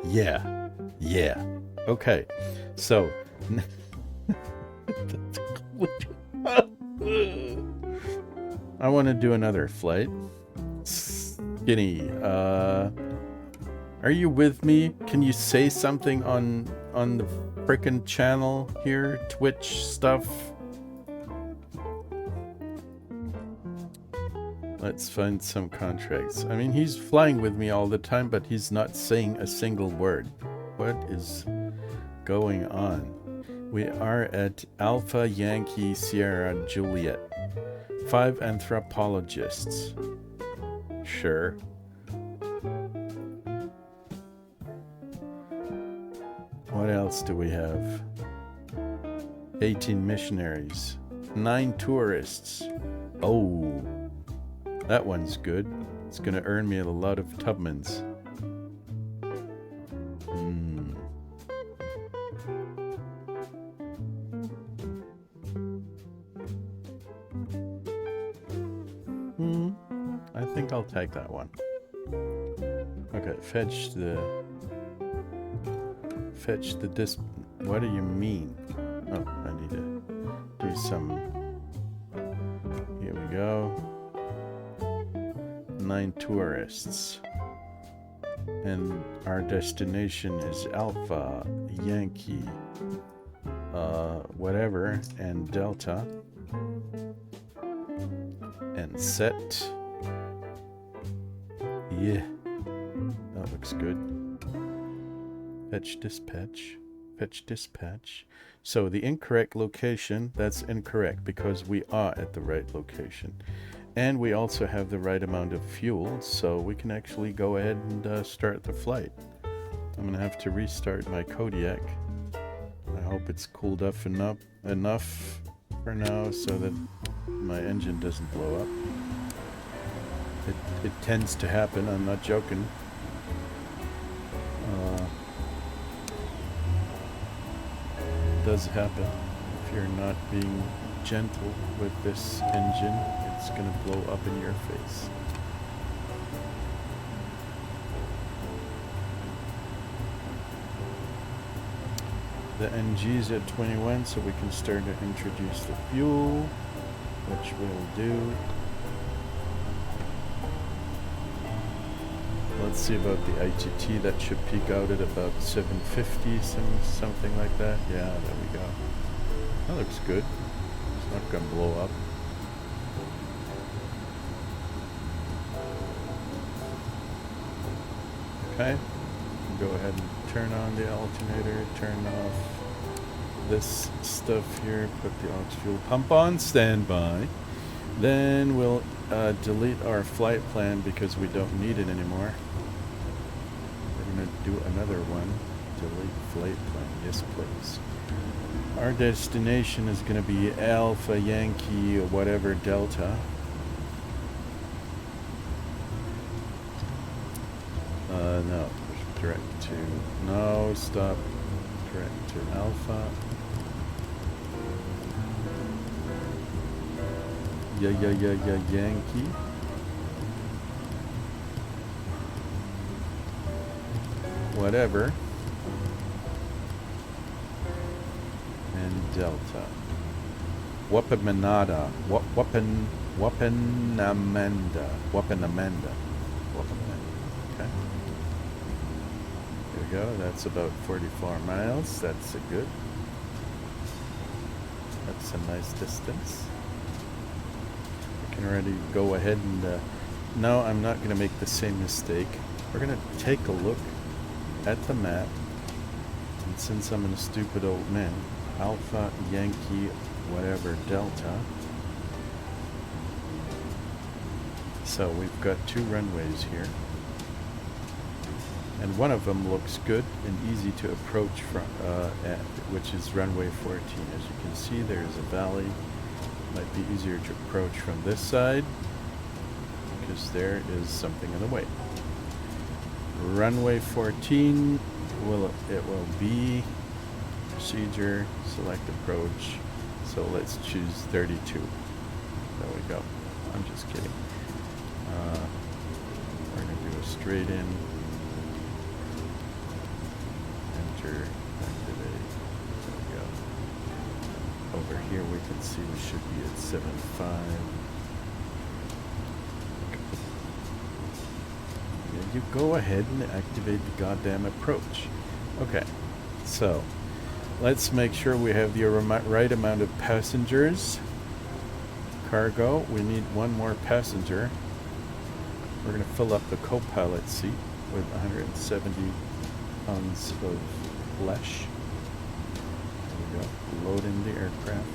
Yeah. Okay, so I want to do another flight. Skinny, are you with me? Can you say something on the frickin' channel here? Twitch stuff? Let's find some contracts. I mean, he's flying with me all the time, but he's not saying a single word. What is going on? We are at Alpha Yankee Sierra Juliet. 5 anthropologists. Sure. What else do we have? 18 missionaries. 9 tourists. Oh, that one's good. It's gonna earn me a lot of Tubmans. I think I'll take that one. Okay, fetch the disc. What do you mean? Oh, I need to do some. Here we go. 9 tourists. And our destination is Alpha, Yankee, whatever, and Delta. And set. Yeah, that looks good. Fetch dispatch. Fetch dispatch. So the incorrect location, that's incorrect because we are at the right location. And we also have the right amount of fuel, so we can actually go ahead and start the flight. I'm gonna have to restart my Kodiak. I hope it's cooled off enough for now so that my engine doesn't blow up. It tends to happen, I'm not joking. It does happen. If you're not being gentle with this engine, it's gonna blow up in your face. The NG's at 21, so we can start to introduce the fuel, which we'll do. Let's see about the IGT. That should peak out at about 750, something like that. Yeah, there we go. That looks good. It's not gonna blow up. Okay. Go ahead and turn on the alternator, turn off this stuff here, put the aux fuel pump on standby. Then we'll delete our flight plan because we don't need it anymore. We're going to do another one. Delete flight plan. Yes, please. Our destination is going to be Alpha Yankee or whatever Delta. No. Direct to... No, stop. Direct to Alpha. Yankee. Whatever. And Delta. Wapenamanda. Wapenamanda. Okay. There we go. That's about 44 miles. That's a good. That's a nice distance. Already go ahead and no, I'm not going to make the same mistake. We're going to take a look at the map, and since I'm a stupid old man, Alpha Yankee whatever Delta. So we've got 2 runways here, and one of them looks good and easy to approach from, which is runway 14. As you can see, there's a valley. Might be easier to approach from this side because there is something in the way. Runway 14 will be procedure, select approach. So let's choose 32. There we go. I'm just kidding. We're gonna do a straight in. Enter. Activate. There we go. Over here we can see we should be at 7.5. Yeah, you go ahead and activate the goddamn approach. Okay, so let's make sure we have the right amount of passengers. Cargo, we need one more passenger. We're going to fill up the co-pilot seat with 170 pounds of flesh. Load in the aircraft.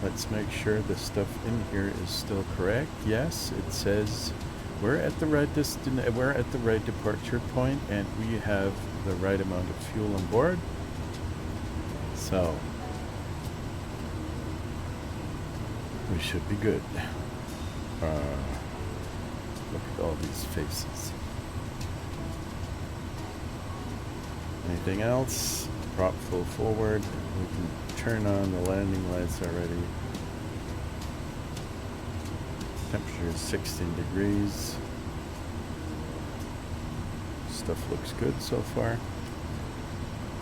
Let's make sure the stuff in here is still correct. Yes, it says we're at the right we're at the right departure point, and we have the right amount of fuel on board. So we should be good. Look at all these faces. Anything else? Prop full forward. We can turn on the landing lights already. Temperature is 16 degrees. Stuff looks good so far.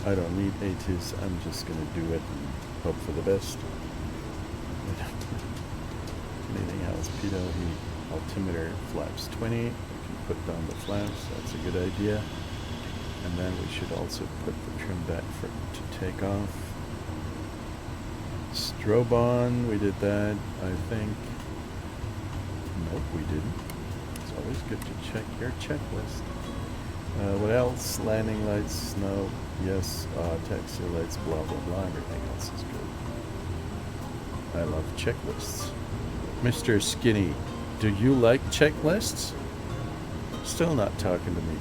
I don't need ATIS. I'm just going to do it and hope for the best. Anything else? Pitot heat. Altimeter flaps 20. We can put down the flaps. That's a good idea. And then we should also put the trim back to take off. Strobe on, we did that, I think. Nope, we didn't. It's always good to check your checklist. What else? Landing lights, no. Yes, taxi lights, blah, blah, blah. Everything else is good. I love checklists. Mr. Skinny, Do you like checklists? Still not talking to me.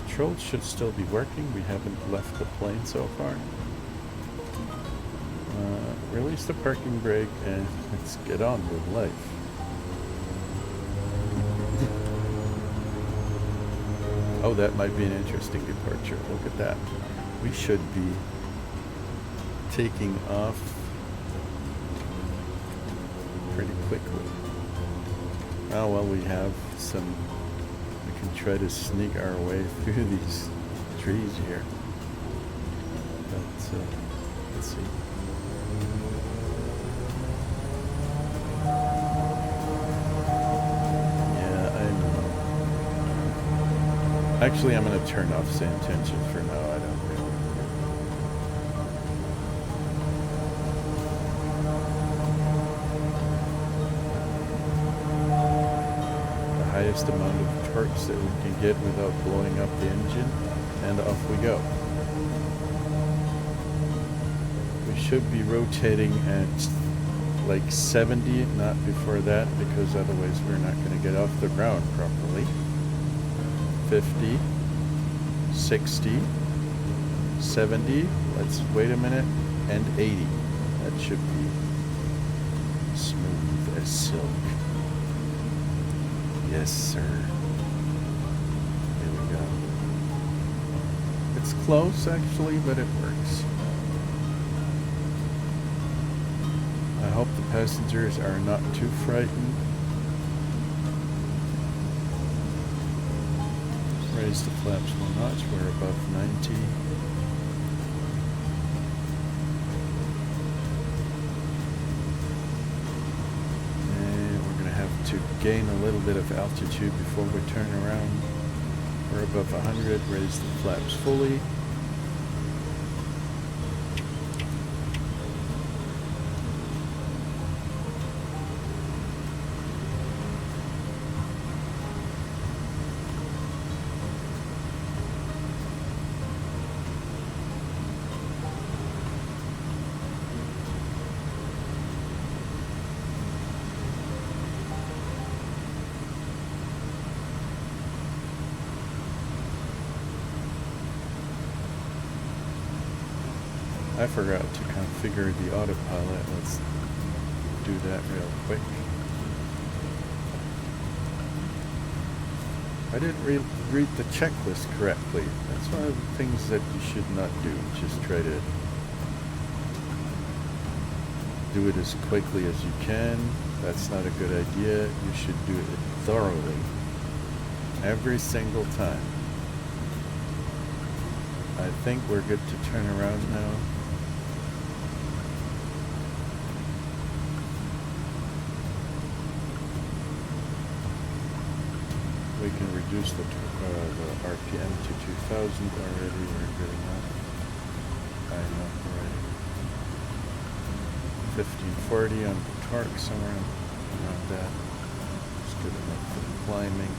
Controls should still be working. We haven't left the plane so far. Release the parking brake and let's get on with life. Oh, that might be an interesting departure. Look at that. We should be taking off pretty quickly. Oh, well, we have some... We can try to sneak our way through these trees here. But, let's see. Actually, I'm going to turn off SayIntentions for now. I don't really. The highest amount of torques that we can get without blowing up the engine, and off we go. We should be rotating at like 70, not before that, because otherwise we're not going to get off the ground properly. 50, 60, 70, let's wait a minute, and 80. That should be smooth as silk. Yes, sir. Here we go. It's close, actually, but it works. I hope the passengers are not too frightened. Raise the flaps 1 notch, we're above 90. And we're going to have to gain a little bit of altitude before we turn around. We're above 100, raise the flaps fully. I forgot to configure the autopilot. Let's do that real quick. I didn't read the checklist correctly. That's one of the things that you should not do. Just try to do it as quickly as you can. That's not a good idea. You should do it thoroughly. Every single time. I think we're good to turn around now. We can reduce the RPM to 2000 already. We're good enough. High enough already. 1540 on the torque, somewhere around that. It's good enough for the climbing.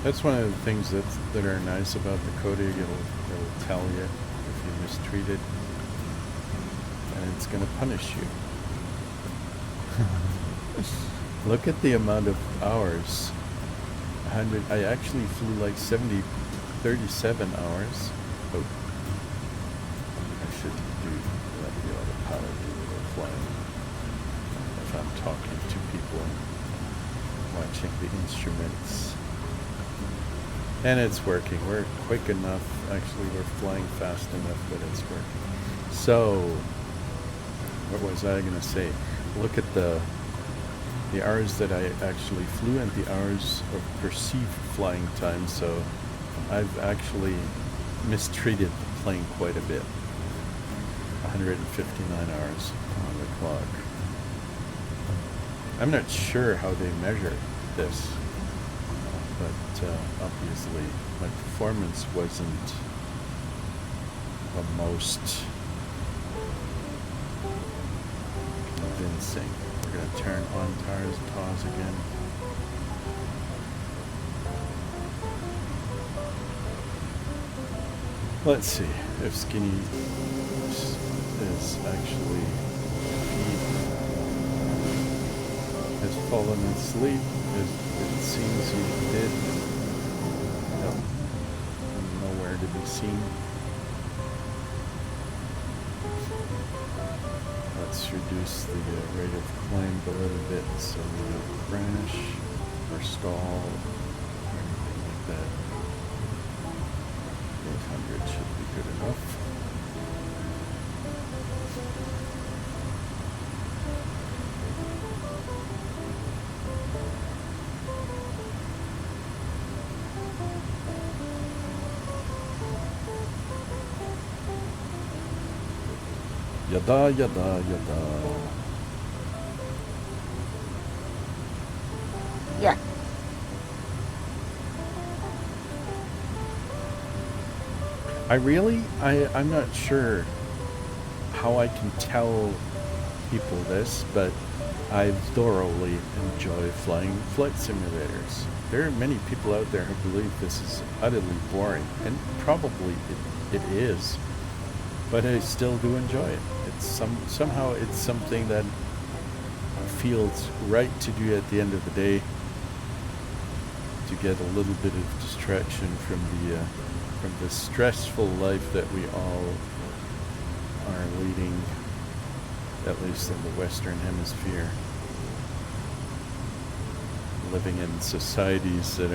That's one of the things that are nice about the Kodiak. It'll tell you if you mistreat it, and it's going to punish you. Look at the amount of hours. 100. I actually flew like 37 hours. Oh, I should let the autopilot do the flying if I'm talking to people watching the instruments. And it's working. We're quick enough. Actually, we're flying fast enough that it's working. So, what was I going to say? Look at the hours that I actually flew and the hours of perceived flying time. So, I've actually mistreated the plane quite a bit. 159 hours on the clock. I'm not sure how they measure this, but obviously my performance wasn't the most convincing. We're going to turn on tires, pause again. Let's see if Skinny is actually has fallen asleep. It seems he did. Nope. Nowhere to be seen. Let's reduce the rate of climb a little bit so we don't crash or stall or anything like that. 800 should be good enough. Yada, yada, yada. Yeah. I'm not sure how I can tell people this, but I thoroughly enjoy flying flight simulators. There are many people out there who believe this is utterly boring, and probably it is, but I still do enjoy it. It's somehow it's something that feels right to do at the end of the day, to get a little bit of distraction from the stressful life that we all are leading, at least in the Western Hemisphere, living in societies that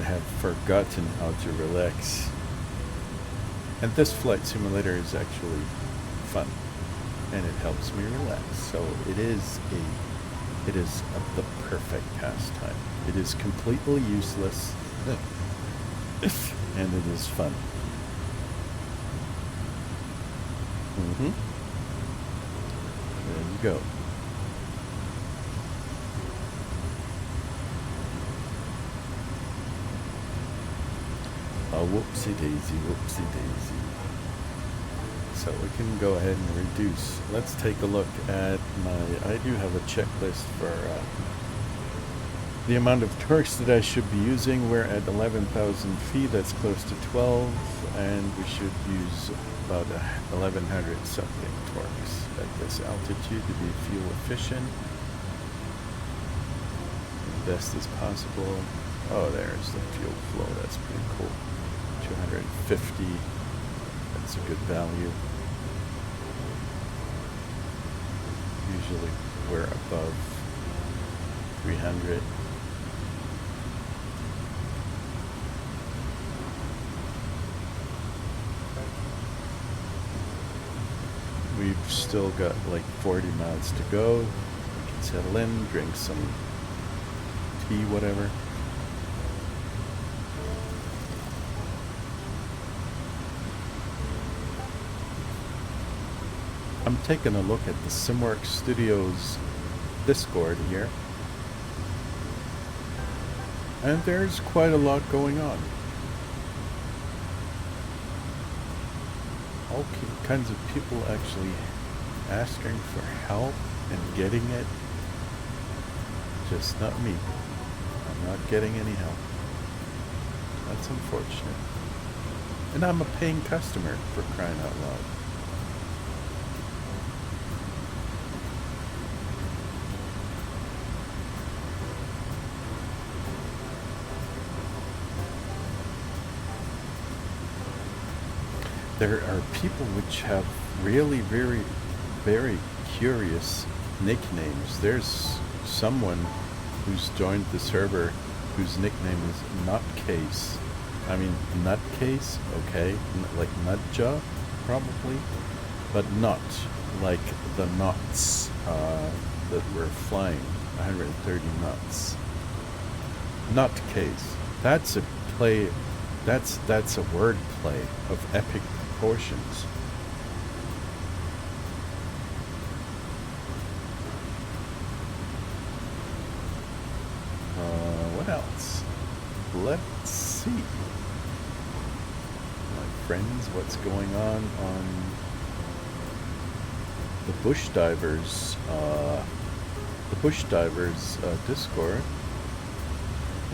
have forgotten how to relax. And this flight simulator is actually fun, and it helps me relax. So it is the perfect pastime. It is completely useless, and it is fun. There you go. Oh, whoopsie daisy, whoopsie daisy. So we can go ahead and reduce. Let's take a look at I do have a checklist for the amount of torques that I should be using. We're at 11,000 feet, that's close to 12, and we should use about 1,100 something torques at this altitude to be fuel efficient, as best as possible. Oh, there's the fuel flow, that's pretty cool. 250, that's a good value. Usually we're above 300. We've still got like 40 miles to go. We can settle in, drink some tea, whatever. I'm taking a look at the SimWorks Studios Discord here, and there's quite a lot going on. All kinds of people actually asking for help and getting it. Just not me. I'm not getting any help. That's unfortunate. And I'm a paying customer, for crying out loud. There are people which have really very, very curious nicknames. There's someone who's joined the server whose nickname is Nutcase. I mean, Nutcase, okay, like Nutjaw, probably, but not like the knots that we're flying, 130 knots. Nutcase. That's a play. That's a word play of epic proportions. else? Let's see. My friends, what's going on the BushDivers, Discord?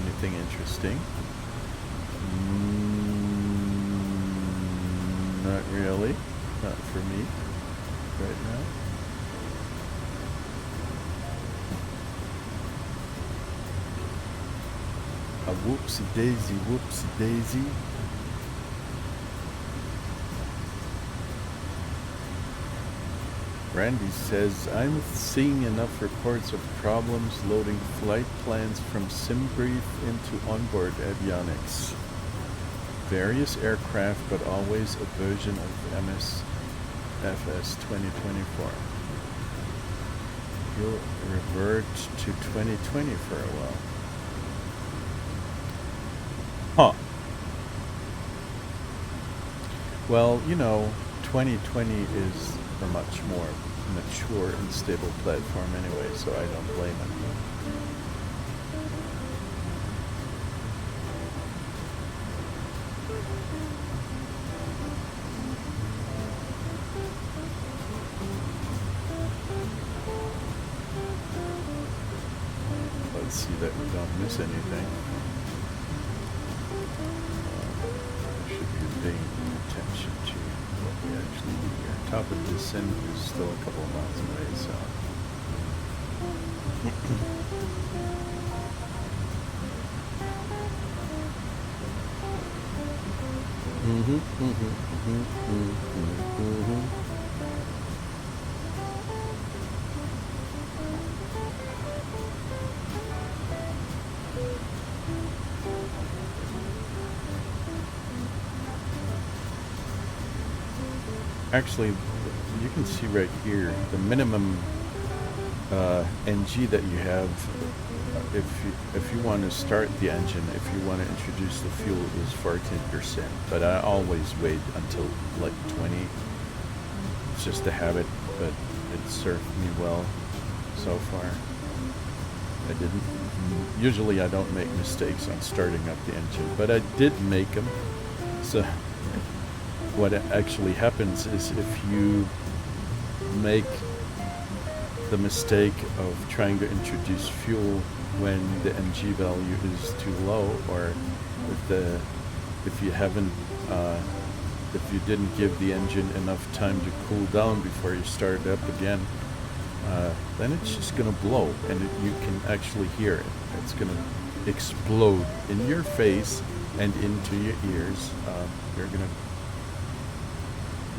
Anything interesting? Not really. Not for me right now. A whoopsie daisy, whoopsie daisy. Randy says, I'm seeing enough reports of problems loading flight plans from SimBrief into onboard avionics. Various aircraft, but always a version of MSFS 2024. You'll revert to 2020 for a while. Huh. Well, you know, 2020 is a much more mature and stable platform anyway, so I don't blame it. Let's see that we don't miss anything. Should be paying attention to what we actually do here. Top of descent is still a couple of miles away, so. Actually, you can see right here the minimum NG that you have if you want to start the engine, if you want to introduce the fuel, is 14%. But I always wait until like 20. It's just a habit, but it served me well so far. Usually I don't make mistakes on starting up the engine, but I did make them. So what actually happens is if you make the mistake of trying to introduce fuel when the NG value is too low, or if you didn't give the engine enough time to cool down before you start it up again, then it's just gonna blow, and you can actually hear it. It's gonna explode in your face and into your ears. You're gonna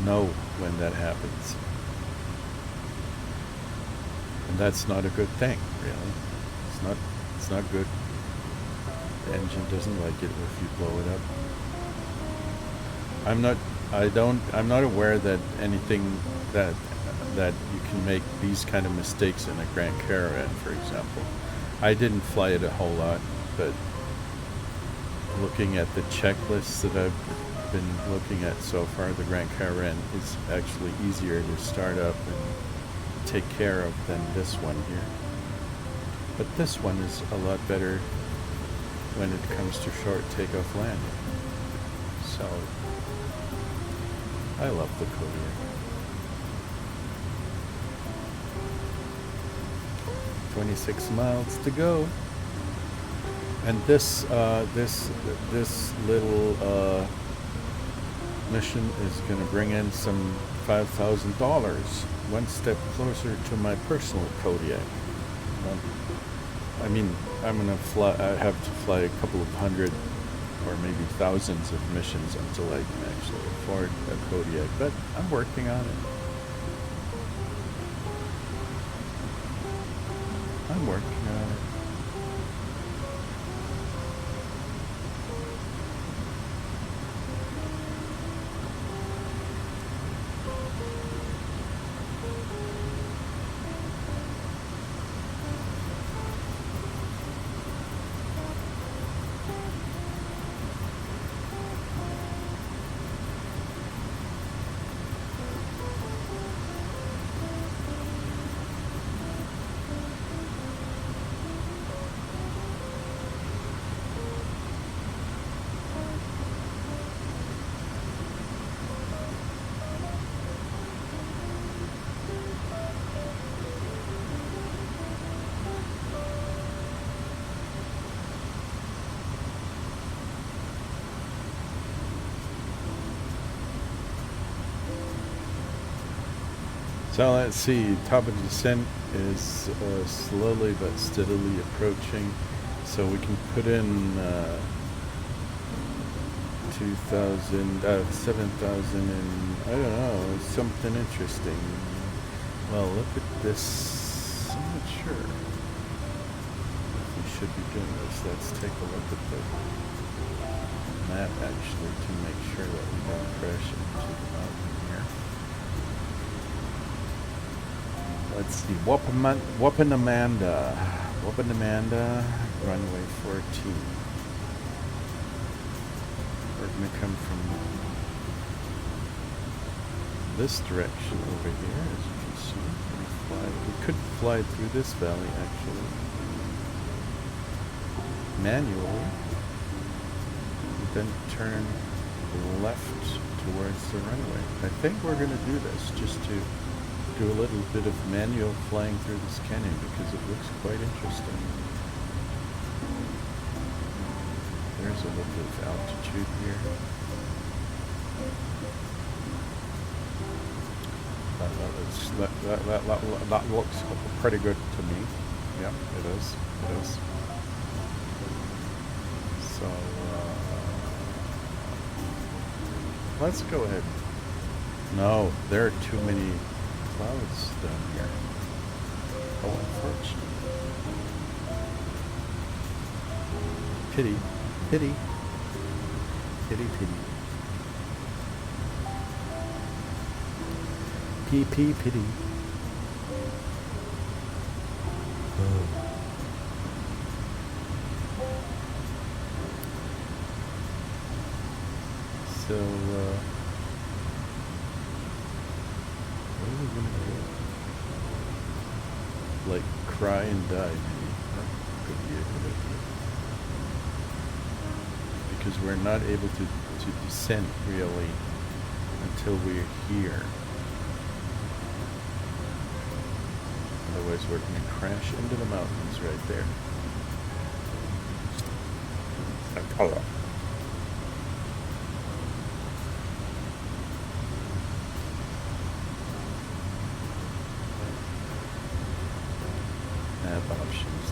know when that happens, and that's not a good thing, really. It's not good. The engine doesn't like it if you blow it up. I'm not aware that anything that you can make these kind of mistakes in a Grand Caravan, for example. I didn't fly it a whole lot, but looking at the checklists that I've been looking at so far, the Grand Caravan is actually easier to start up and take care of than this one here. But this one is a lot better when it comes to short takeoff landing. So I love the Kodiak. 26 miles to go, and this little mission is going to bring in some $5,000, one step closer to my personal Kodiak. I mean, I have to fly a couple of hundred or maybe thousands of missions until I can actually afford a Kodiak, but I'm working on it. I'm working on it. So let's see, top of the descent is slowly but steadily approaching. So we can put in 2,000, 7,000 and I don't know, something interesting. Well, look at this. I'm not sure if we should be doing this. Let's take a look at the map actually to make sure that we don't crash into the mountain here. Let's see, Wapanamanda, runway 14. We're going to come from this direction over here, as you can see. We could fly through this valley, actually, manually, and then turn left towards the runway. I think we're going to do this just to do a little bit of manual flying through this canyon because it looks quite interesting. There's a little bit of altitude here. That looks pretty good to me. Yeah, it is. It is. So let's go ahead. No, there are too many clouds down here. Oh, unfortunate. Pity. Pity. Pity, pity. Pity. Oh. So, what are we gonna do? Like, cry and die, maybe. That could be a good idea. Because we're not able to descend, really, until we're here. Otherwise, we're going to crash into the mountains right there. Hello. Map options,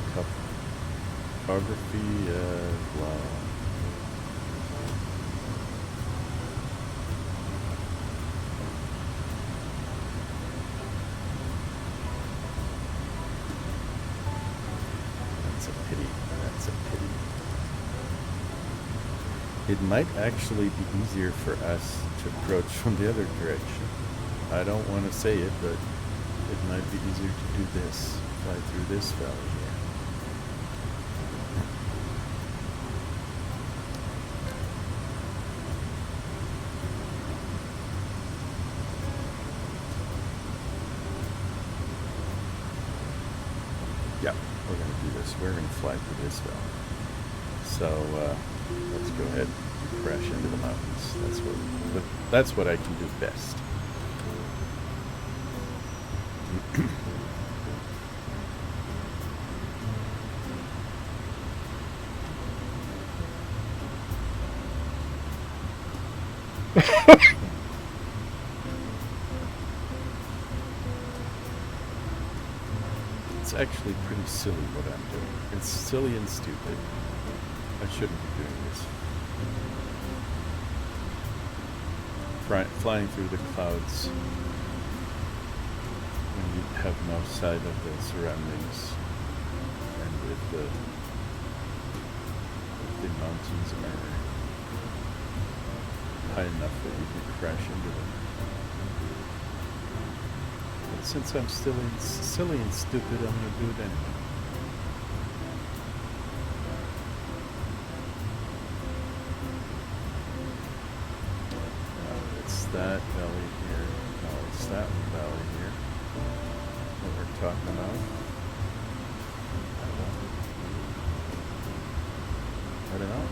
topography, blah. It might actually be easier for us to approach from the other direction. I don't want to say it, but it might be easier to do this, fly through this valley here. Yeah, we're going to do this. We're going to fly through this valley. So, let's go ahead and crash into the mountains. That's what I can do best. It's actually pretty silly what I'm doing. It's silly and stupid. I shouldn't be doing this. Flying through the clouds when you have no sight of the surroundings, and if the mountains are high enough that you can crash into them. But since I'm still silly and stupid, I'm going to do it anyway. That valley here. No, it's that valley here. What we're talking about. I don't know.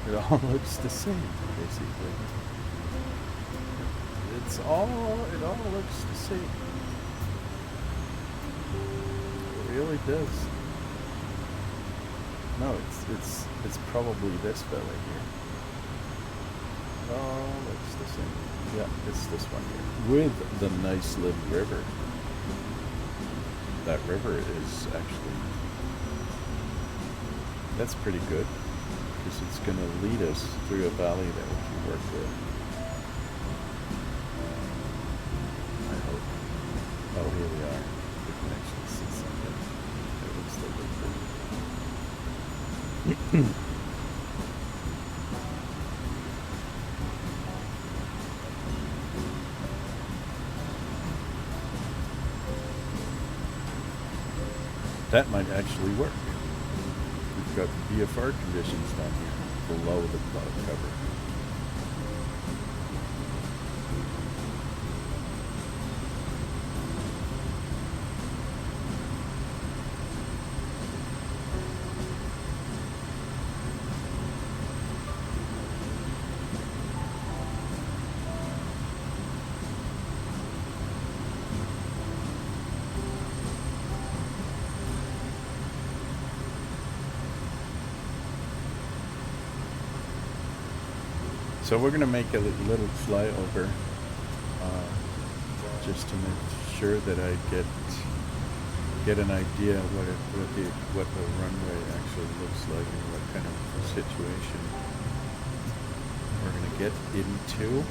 It all looks the same, basically. It all looks the same. It really does. No, it's probably this valley here. Oh, it's the same. Yeah, it's this one here. With the nice little river. That river is actually... That's pretty good. Because it's going to lead us through a valley that we can work with. I hope. Oh, here we are. We can actually see something. It looks like it's that might actually work. We've got VFR conditions down here below the cloud cover. So we're going to make a little flyover just to make sure that I get an idea what the runway actually looks like and what kind of situation we're going to get into.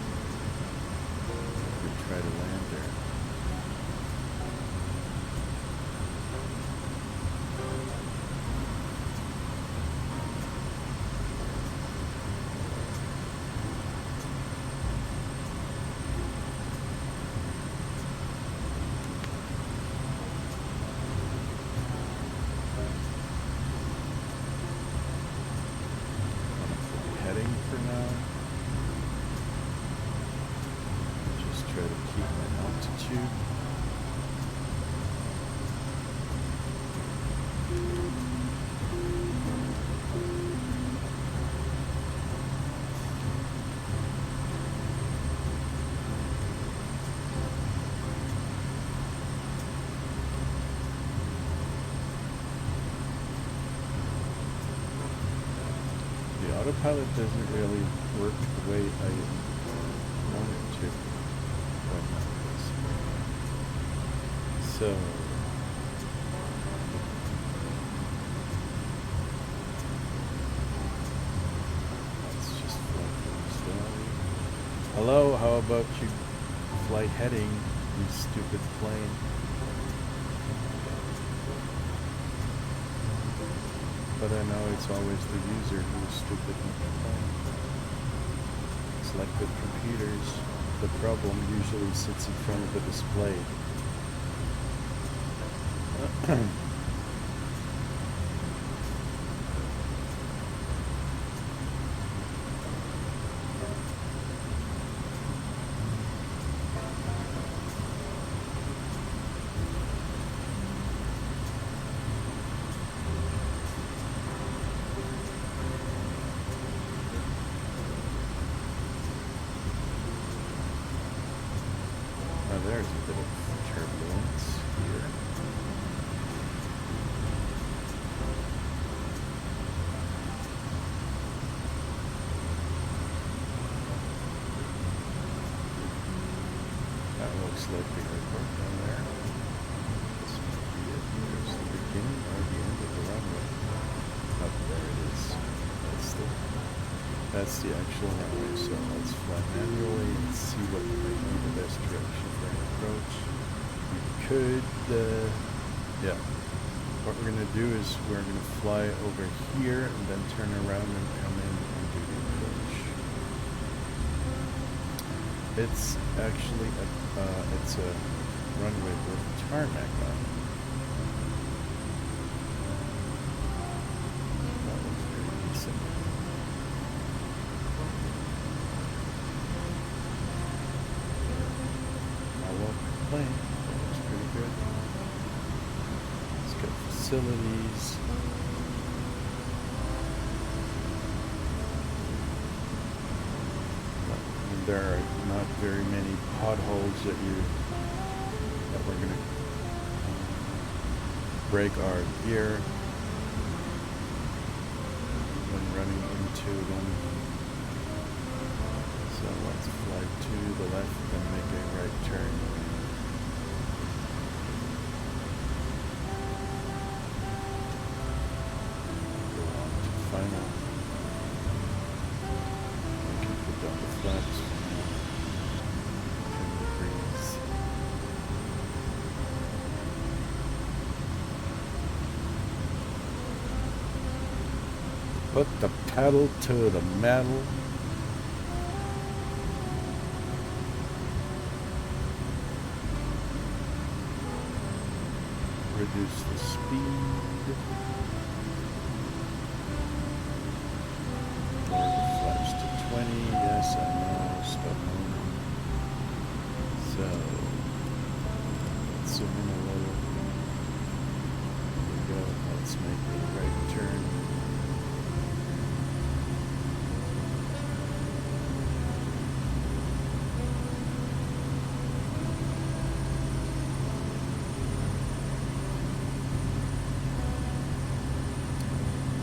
We try to land there. Autopilot doesn't really work the way I want it to. So let's just fly through this valley. Hello, how about you fly heading, you stupid plane? But I know it's always the user who is stupid and complain. It's like with computers, the problem usually sits in front of the display. There's a bit of turbulence here. That looks like the airport down there. This might be it. There's the beginning or the end of the runway. Oh, there it is. That's the actual runway. So let's fly manually and see what might be the best direction for an approach. We could, yeah. What we're going to do is we're going to fly over here and then turn around and come in and do the approach. It's actually it's a runway with tarmac on it. That looks pretty decent. Plane. That looks pretty good. It's got facilities. And there are not very many potholes that we're going to break our gear when running into them. So let's fly to the left and make a right turn. Go on to final. We can put down the flaps for now. Turn the breeze. Put the pedal to the metal. Reduce the speed. Lower the flaps to 20. Yes, I know. Stop moving. So, let's zoom in a little. There we go. Let's make a right turn.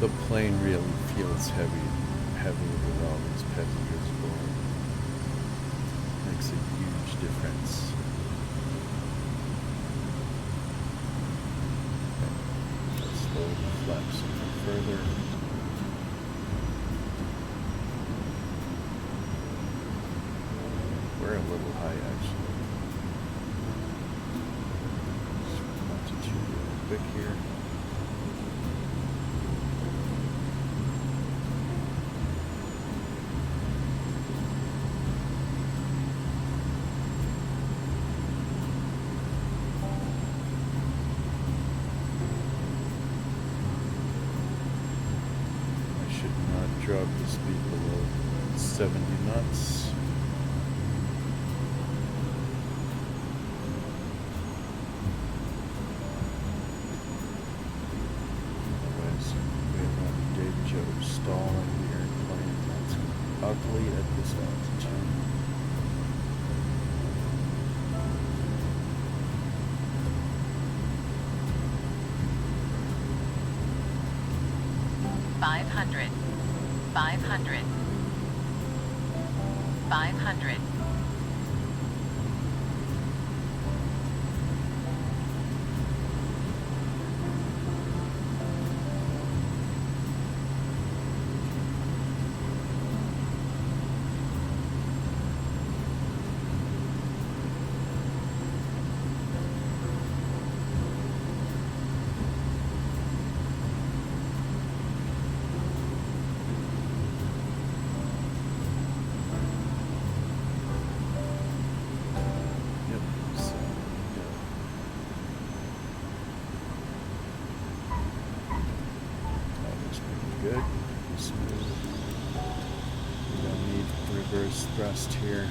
The plane really feels heavy with all these passengers aboard. Makes a huge difference. Okay. Let's lower the flaps even further. We're a little high actually. Altitude real quick here. Drop the speed below 70 knots. Otherwise, we have one danger of stalling the airplane. That's ugly at this altitude. Five hundred. 500. Good. Smooth. We don't need reverse thrust here.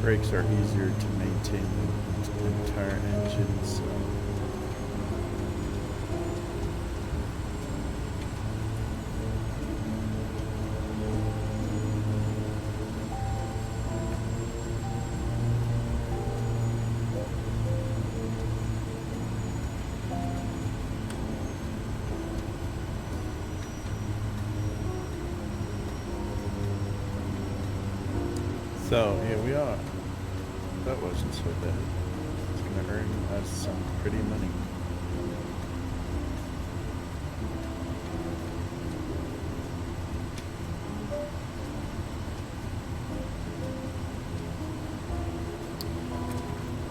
Brakes are easier to maintain than the entire engine, so here we are. That wasn't so bad. It's going to earn us some pretty money.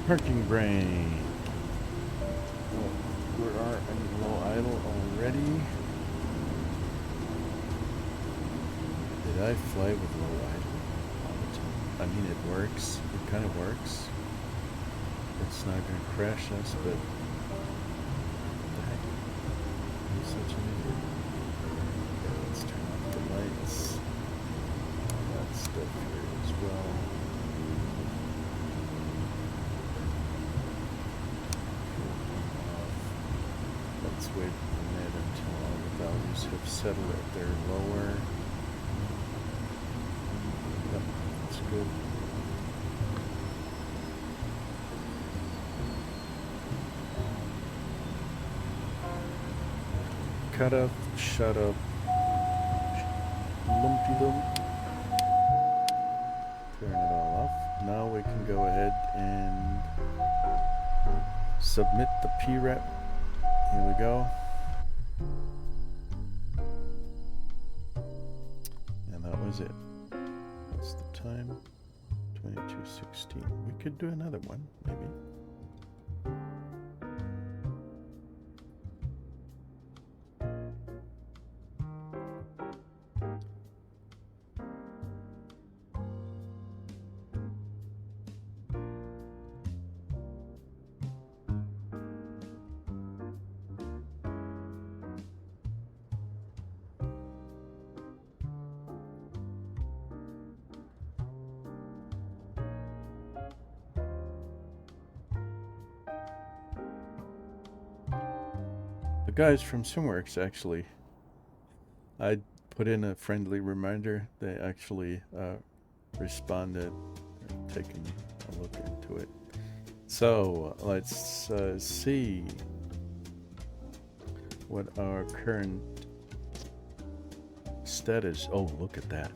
Parking brain. We are in low idle already. Did I fly with low idle? I mean, it works. It kind of works. It's not going to crash us, but what the heck? I'm such an idiot. Okay, let's turn off the lights. That stuff here as well. Let's wait a minute until all the values have settled at their lower. Yep, that's good. Shut up, shut up. Lumpy lump. Turn it all off. Now we can go ahead and submit the PREP. Here we go. And that was it. What's the time? 22:16. We could do another one, maybe. The guys from SimWorks actually, I put in a friendly reminder. They actually responded, taking a look into it. So let's see what our current status. Oh, look at that.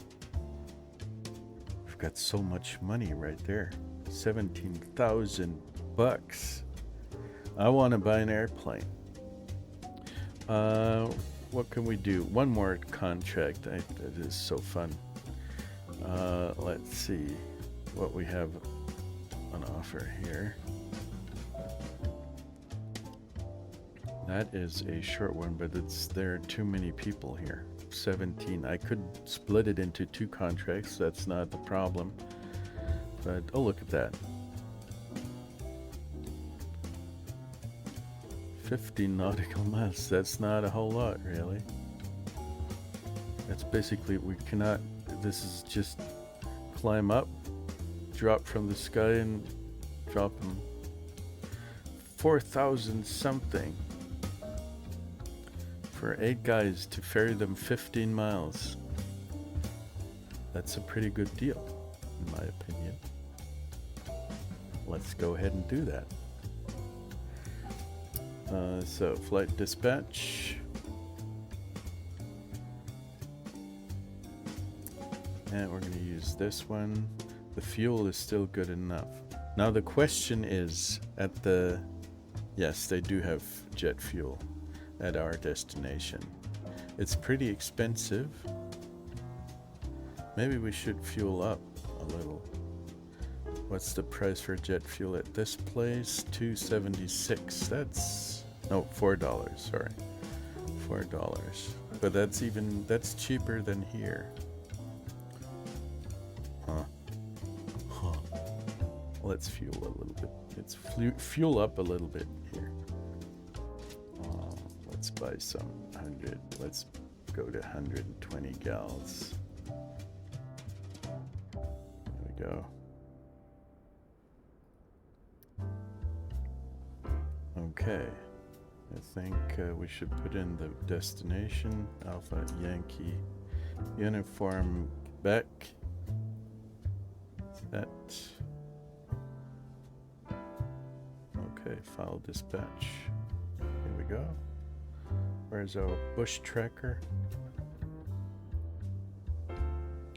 We've got so much money right there. 17,000 bucks. I want to buy an airplane. What can we do? One more contract. That is so fun. Let's see what we have on offer here. That is a short one, but there are too many people here. 17. I could split it into 2 contracts. That's not the problem. But oh, look at that. 50 nautical miles. That's not a whole lot, really. That's basically, we cannot, this is just climb up, drop from the sky and drop them. 4,000 something for 8 guys to ferry them 15 miles. That's a pretty good deal, in my opinion. Let's go ahead and do that. So flight dispatch, and we're going to use this one. The fuel is still good enough. Now the question is, at the, yes, they do have jet fuel at our destination. It's pretty expensive. Maybe we should fuel up a little. What's the price for jet fuel at this place? $2.76. That's, no, $4, sorry. $4. But that's cheaper than here. Huh. Let's fuel a little bit. Let's fuel up a little bit here. Let's buy some 100. Let's go to 120 gals. There we go. Okay, I think we should put in the destination, Alpha Yankee Uniform Quebec. That. Okay, file dispatch. Here we go. Where's our bush tracker?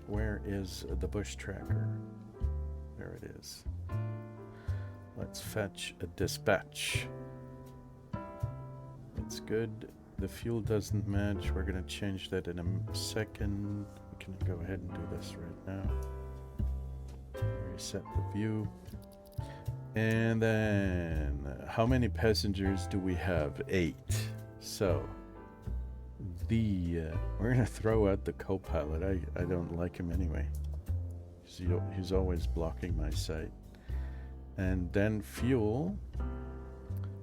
Where is the bush tracker? There it is. Let's fetch a dispatch. That's good. The fuel doesn't match. We're going to change that in a second. We can go ahead and do this right now. Reset the view. And then, how many passengers do we have? 8. So, we're going to throw out the co-pilot. I don't like him anyway. He's always blocking my sight. And then fuel.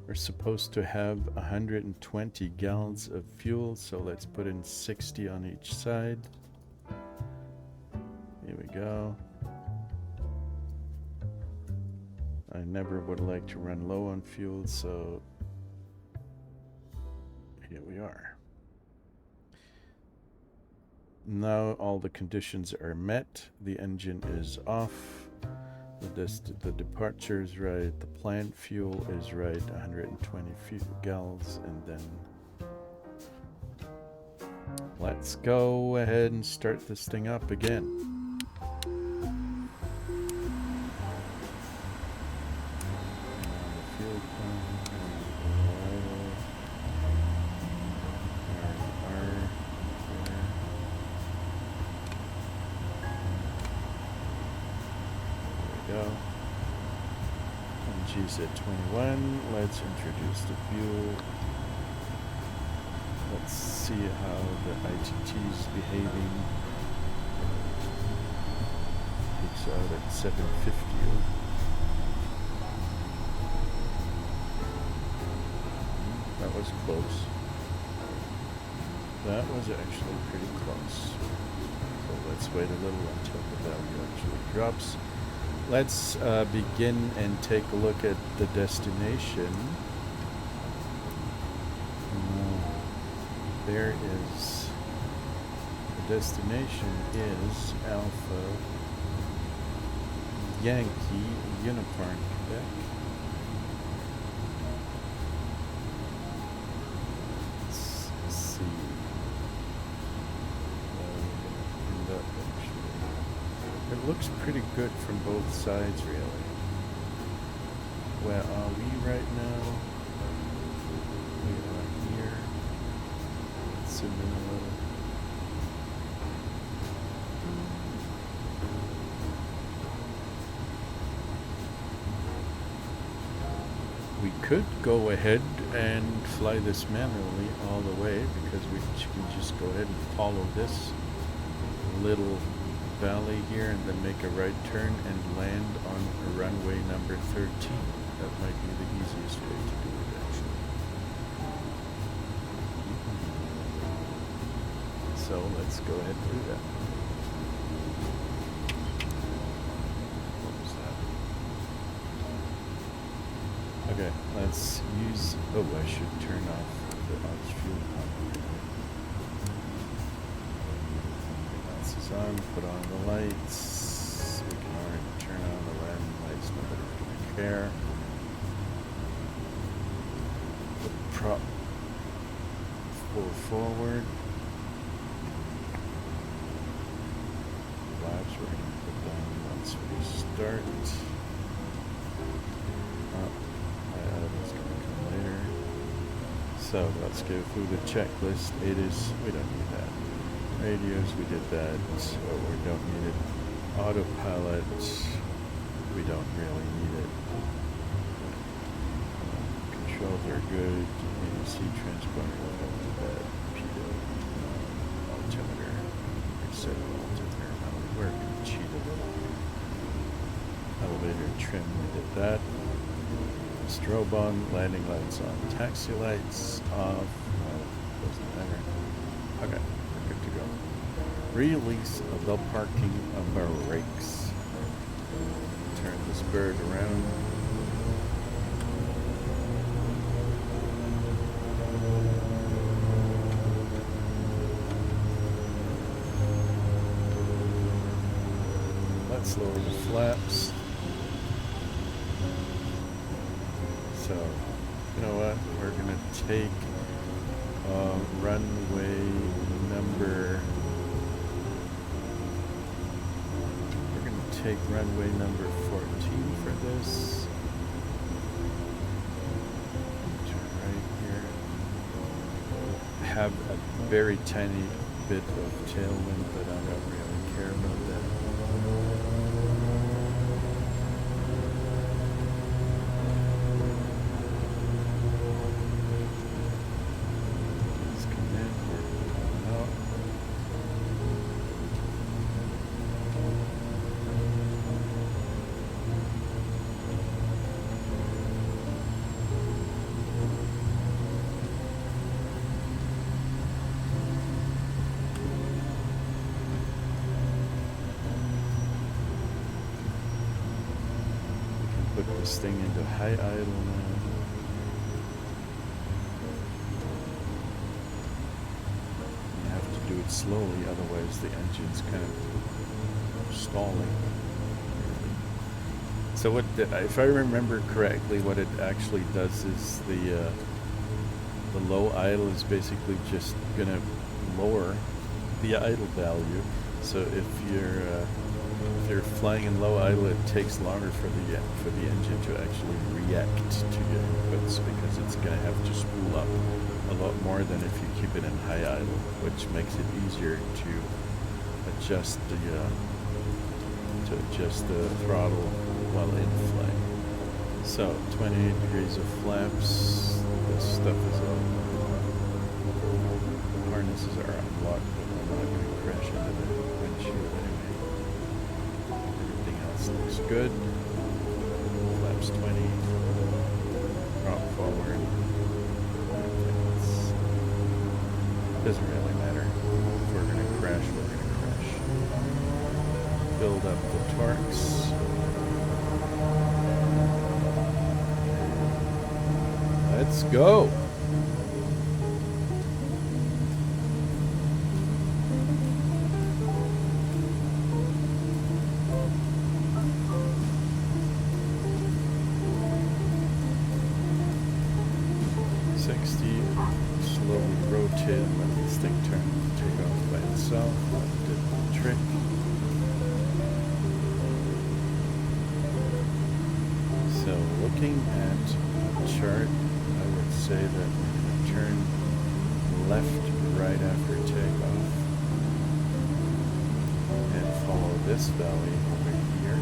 We're supposed to have 120 gallons of fuel, so let's put in 60 on each side. Here we go. I never would like to run low on fuel, so here we are. Now all the conditions are met. The engine is off. The departure is right, the plant fuel is right, 120 gallons, and then let's go ahead and start this thing up again. G's at 21. Let's introduce the fuel. Let's see how the ITT is behaving. Peaks out at 750. That was close. That was actually pretty close. So let's wait a little until the value actually drops. Let's begin and take a look at the destination. There is, the destination is Alpha Yankee Unicorn, Quebec. Let's see. It looks pretty good from both sides, really. Where are we right now? We are here. Let's zoom in a little. We could go ahead and fly this manually all the way, because we can just go ahead and follow this little valley here and then make a right turn and land on runway number 13. That might be the easiest way to do it, actually. So let's go ahead and do that. What was that? Okay, let's use, oh, I should turn off the fuel pump. On, put on the lights. We can already turn on the landing lights, nobody's going to care. The prop forward. Flaps we're going to put down once we start. My idle's going to come later. So let's go through the checklist. It is, we don't need that. Radios, we did that, so we don't need it. Autopilot, we don't really need it. Controls are good. ANC transponder, we don't need that. PIDO, altimeter, reset altimeter. Now we're going to cheat a little. Elevator trim, we did that. Strobe on, landing lights on, taxi lights off. Doesn't matter. Okay. Good to go. Release of the parking brakes. Turn this bird around. Let's lower the flaps. So, you know what? We're going to take runway number, we're going to take runway number 14 for this. Turn right here. Have a very tiny bit of tailwind, but I don't really care about that. Put this thing into high idle now. You have to do it slowly, otherwise the engine's kind of stalling. So what, if I remember correctly, what it actually does is the low idle is basically just going to lower the idle value. So if you're flying in low idle, it takes longer for the engine to actually react to your inputs, because it's going to have to spool up a lot more than if you keep it in high idle, which makes it easier to adjust the throttle while in flight. So 28 degrees of flaps. This stuff is all, the harnesses are unlocked, but I'm not going to crash into the windshield anyway. Everything else looks good. Flaps 20. Prop forward. Doesn't really matter. If we're going to crash, we're going to crash. Build up the torques. Let's go. Slowly rotate and let this thing take off by itself. That did the trick. So looking at the chart, I would say that we're going to turn left right after takeoff and follow this valley over here.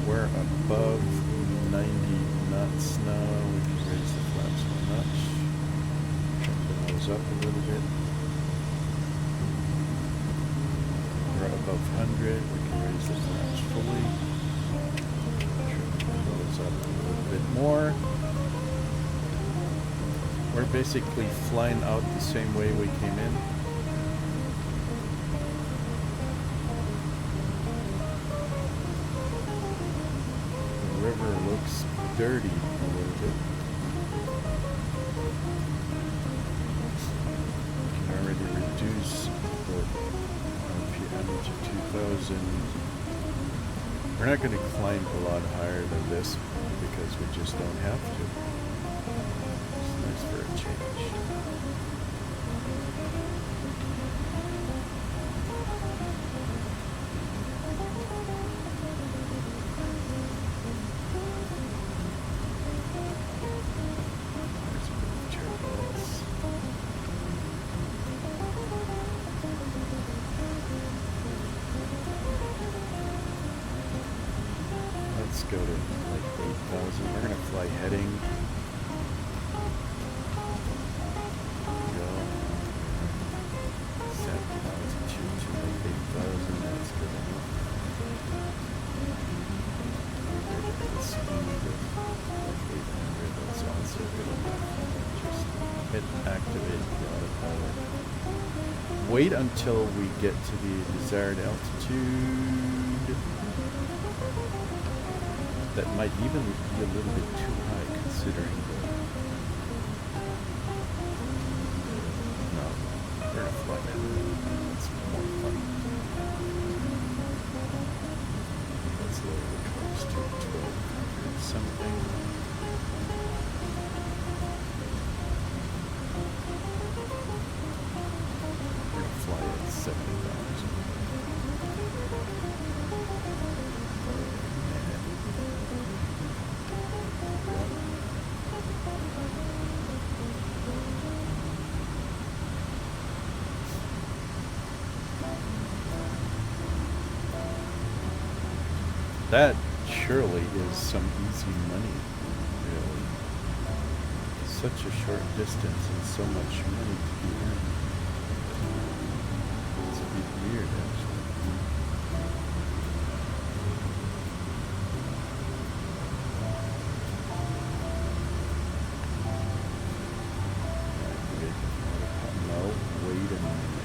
We're above 90 knots now. We can raise the flaps one notch. Jump the nose up a little bit. We're above 100. We can raise the flaps fully. Trim the nose up a little bit more. We're basically flying out the same way we came in. The river looks dirty a little bit. You can already reduce the RPM to 2000. We're not going to climb a lot higher than this because we just don't have to. It's nice for a change. Let's go to like 8,000. We're going to fly heading. Go. Set the altitude to like 8,000. That's good enough. We're at the speed of like 800. That's also good enough. Just hit activate the autopilot. Wait until we get to the desired altitude. That might even be a little bit too high considering the... No, we're going to fly down. It's more fun. Let's lower the torques to 1200 something. We're going to fly at 70,000. That surely is some easy money, really. Such a short distance and so much money to be earned. It's a bit weird, actually. No, wait a minute.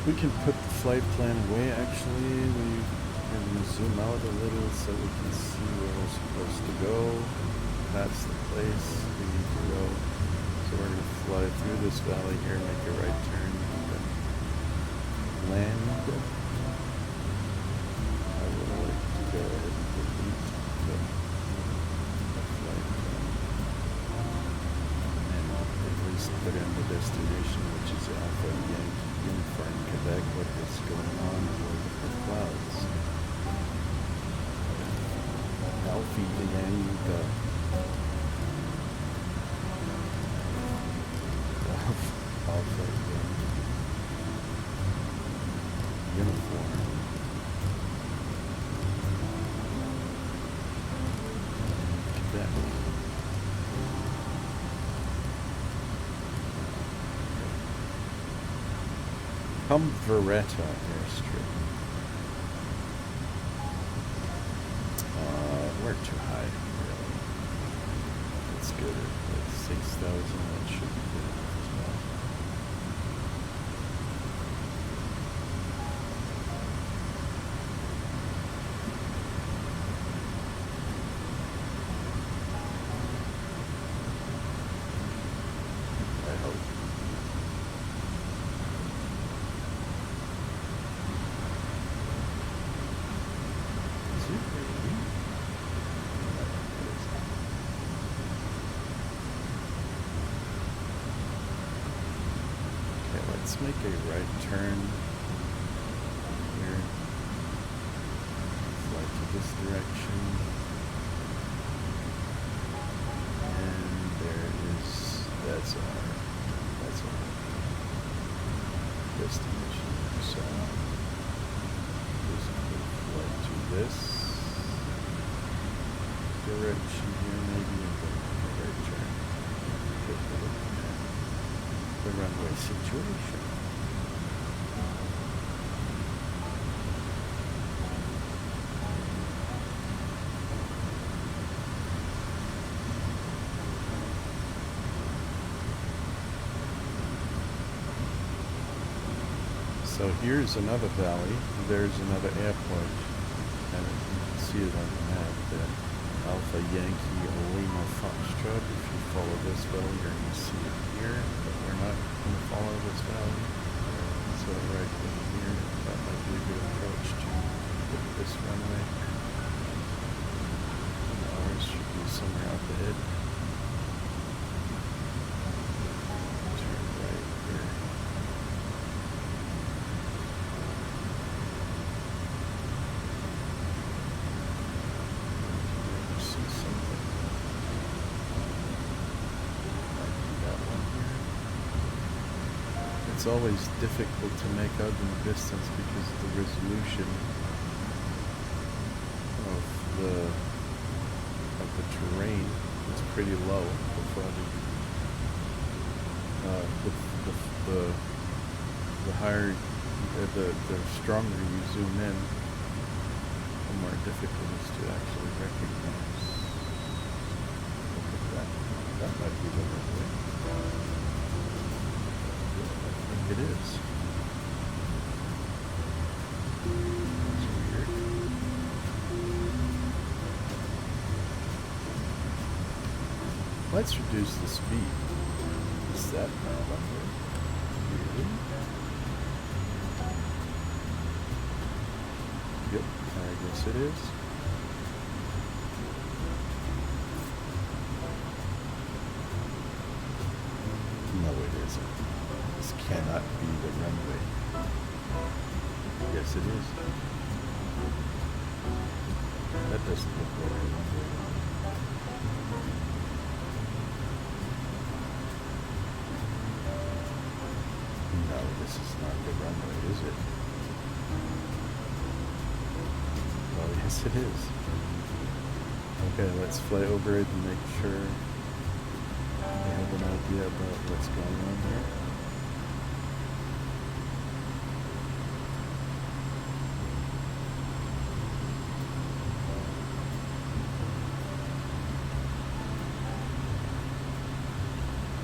We can put the flight plan away, actually. We can zoom out a little so we can see where we're supposed to go. That's the place we need to go. So So we're going to fly through this valley here, make a right turn, and then land. I would like to go ahead and delete the flight and at least put in the destination, which is Alpha Yankee Uniform Quebec. What is going on with the clouds? Alpha Yankee. Alpha Yankee Uniform. Quebec. Humveretta Airstrip. We're too high, really. Let's go to like 6,000. That should be good enough as well. I hope. Is it raining? Okay, let's make a right turn here. Fly to this direction. And there is, that's our destination. So just fly to this direction here, maybe, and then make a right turn. Take a look at the runway situation. So here's another valley. There's another airport, and you can see it on the map there. Alpha Yankee Lima Foxtrot. If you follow this valley, you're going to see it here, but we're not going to follow this valley. So right in here, that might be a good approach to hit this runway. And ours should be somewhere up ahead. Turn right here. See something. Might be that one here. It's always difficult to make out in the distance because the resolution of the terrain is pretty low. The higher, the stronger you zoom in, the more difficult it is to actually recognize. Look at that. That might be the runway. I think it is. That's weird. Let's reduce the speed. Is that my runway? Really? Yep, I guess it is. No, it isn't. This cannot be the runway. Yes, it is. That doesn't look like a runway. No, this is not the runway, is it? Oh, yes, it is. Okay, let's fly over it and make sure I have an idea about what's going on here.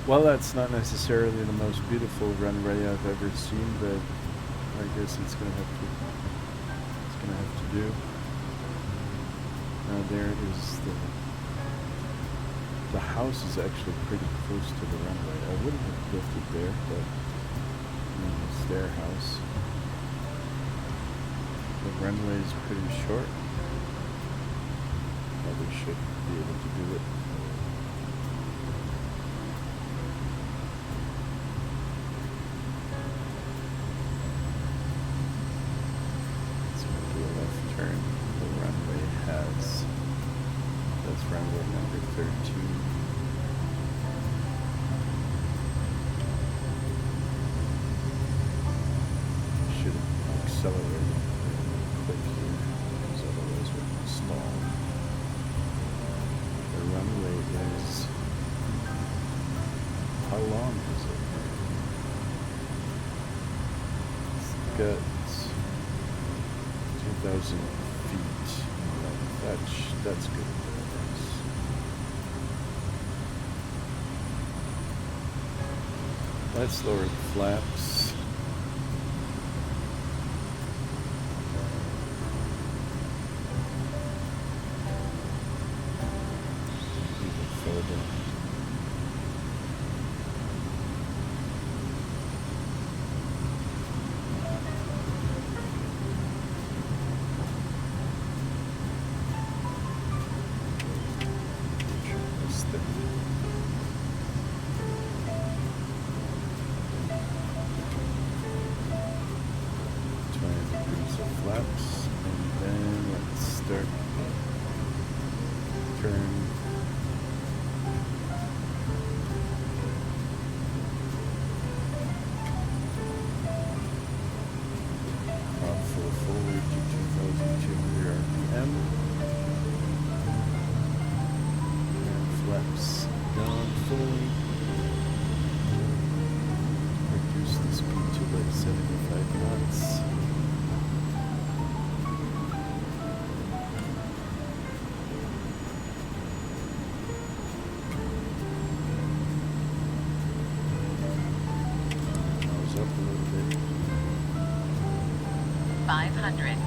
Well, that's not necessarily the most beautiful runway I've ever seen, but I guess it's gonna have to do. Now there is the The house is actually pretty close to the runway. I wouldn't have lifted there, but it's their house. The runway is pretty short. Probably should be able to do it. Let's go do a left turn. The runway has, that's runway number 13. Should accelerate quick here, because otherwise we're stall. The runway is, how long is it? It's got 2,000 feet. That's good. Let's lower the flaps. Even further. This thing. 20 degrees of flaps, and then let's start turn. Off full forward to 2,200 RPM. And flaps down fully. Reduce the speed to like 75 knots. Nose up a little bit. 500.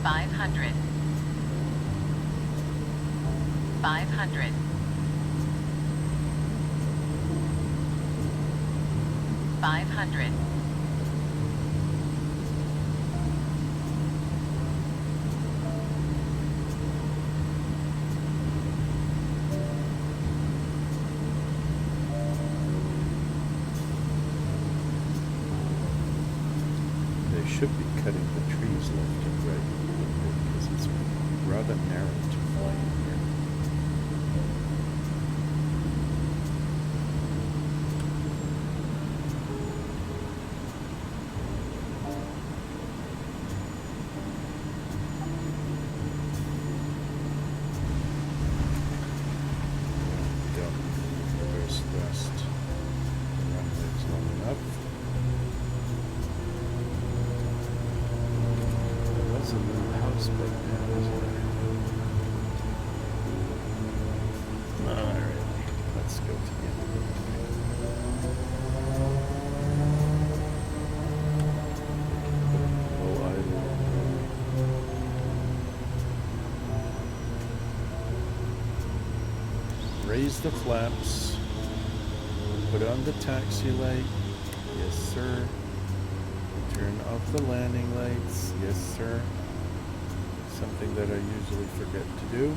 500. 500. 500. They should be cutting the trees left and right a little bit because it's rather narrow to fly in here. Don't reverse thrust. The runway's long enough. That's a little house back there, isn't there? Alright, let's go to the end of the low idle. Raise the flaps. Put on the taxi light. Yes, sir. Turn off the landing lights. Yes, sir. Something that I usually forget to do.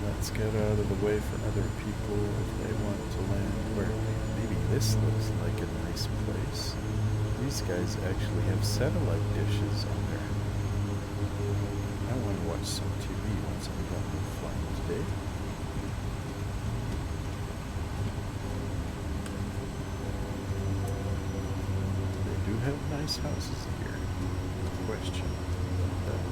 Let's get out of the way for other people if they want to land where maybe this looks like a nice place. These guys actually have satellite dishes on there. I want to watch some TV once I'm done with flying today. They do have nice houses here. No question about that.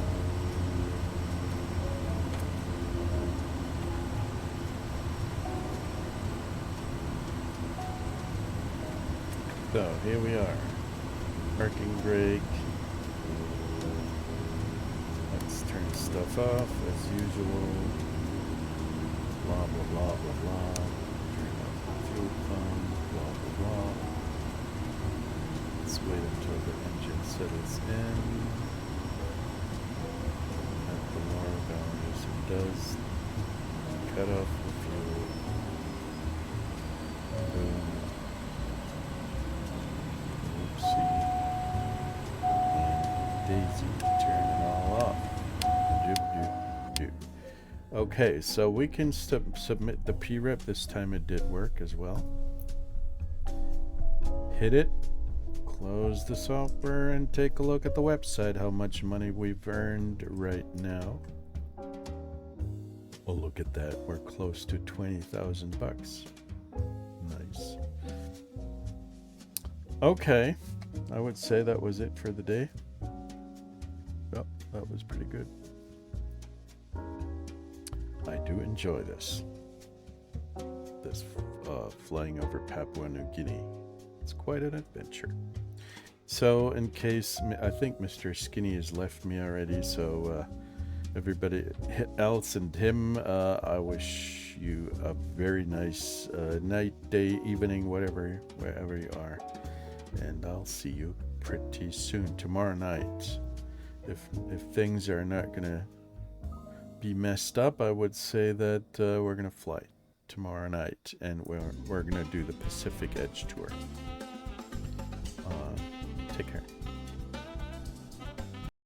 So here we are. Parking brake. Let's turn stuff off as usual. Blah blah blah blah blah. Turn off the fuel pump. Blah blah blah. wait until the engine settles in. At the lower boundaries, it does cut off the fuel. Boom. Oopsie. And daisy, turn it all off. Doop, doop, doop. Okay, so we can submit the PREP. This time it did work as well. Hit it. Close the software and take a look at the website, how much money we've earned right now. Oh, look at that. We're close to 20,000 bucks. Nice. Okay. I would say that was it for the day. Well, that was pretty good. I do enjoy this. Flying over Papua New Guinea. It's quite an adventure. So, in case, I think Mr. Skinny has left me already, so everybody else and him, I wish you a very nice night, day, evening, whatever, wherever you are. And I'll see you pretty soon, tomorrow night. If things are not going to be messed up, I would say that we're going to fly tomorrow night, and we're going to do the Pacific Edge tour. Take care.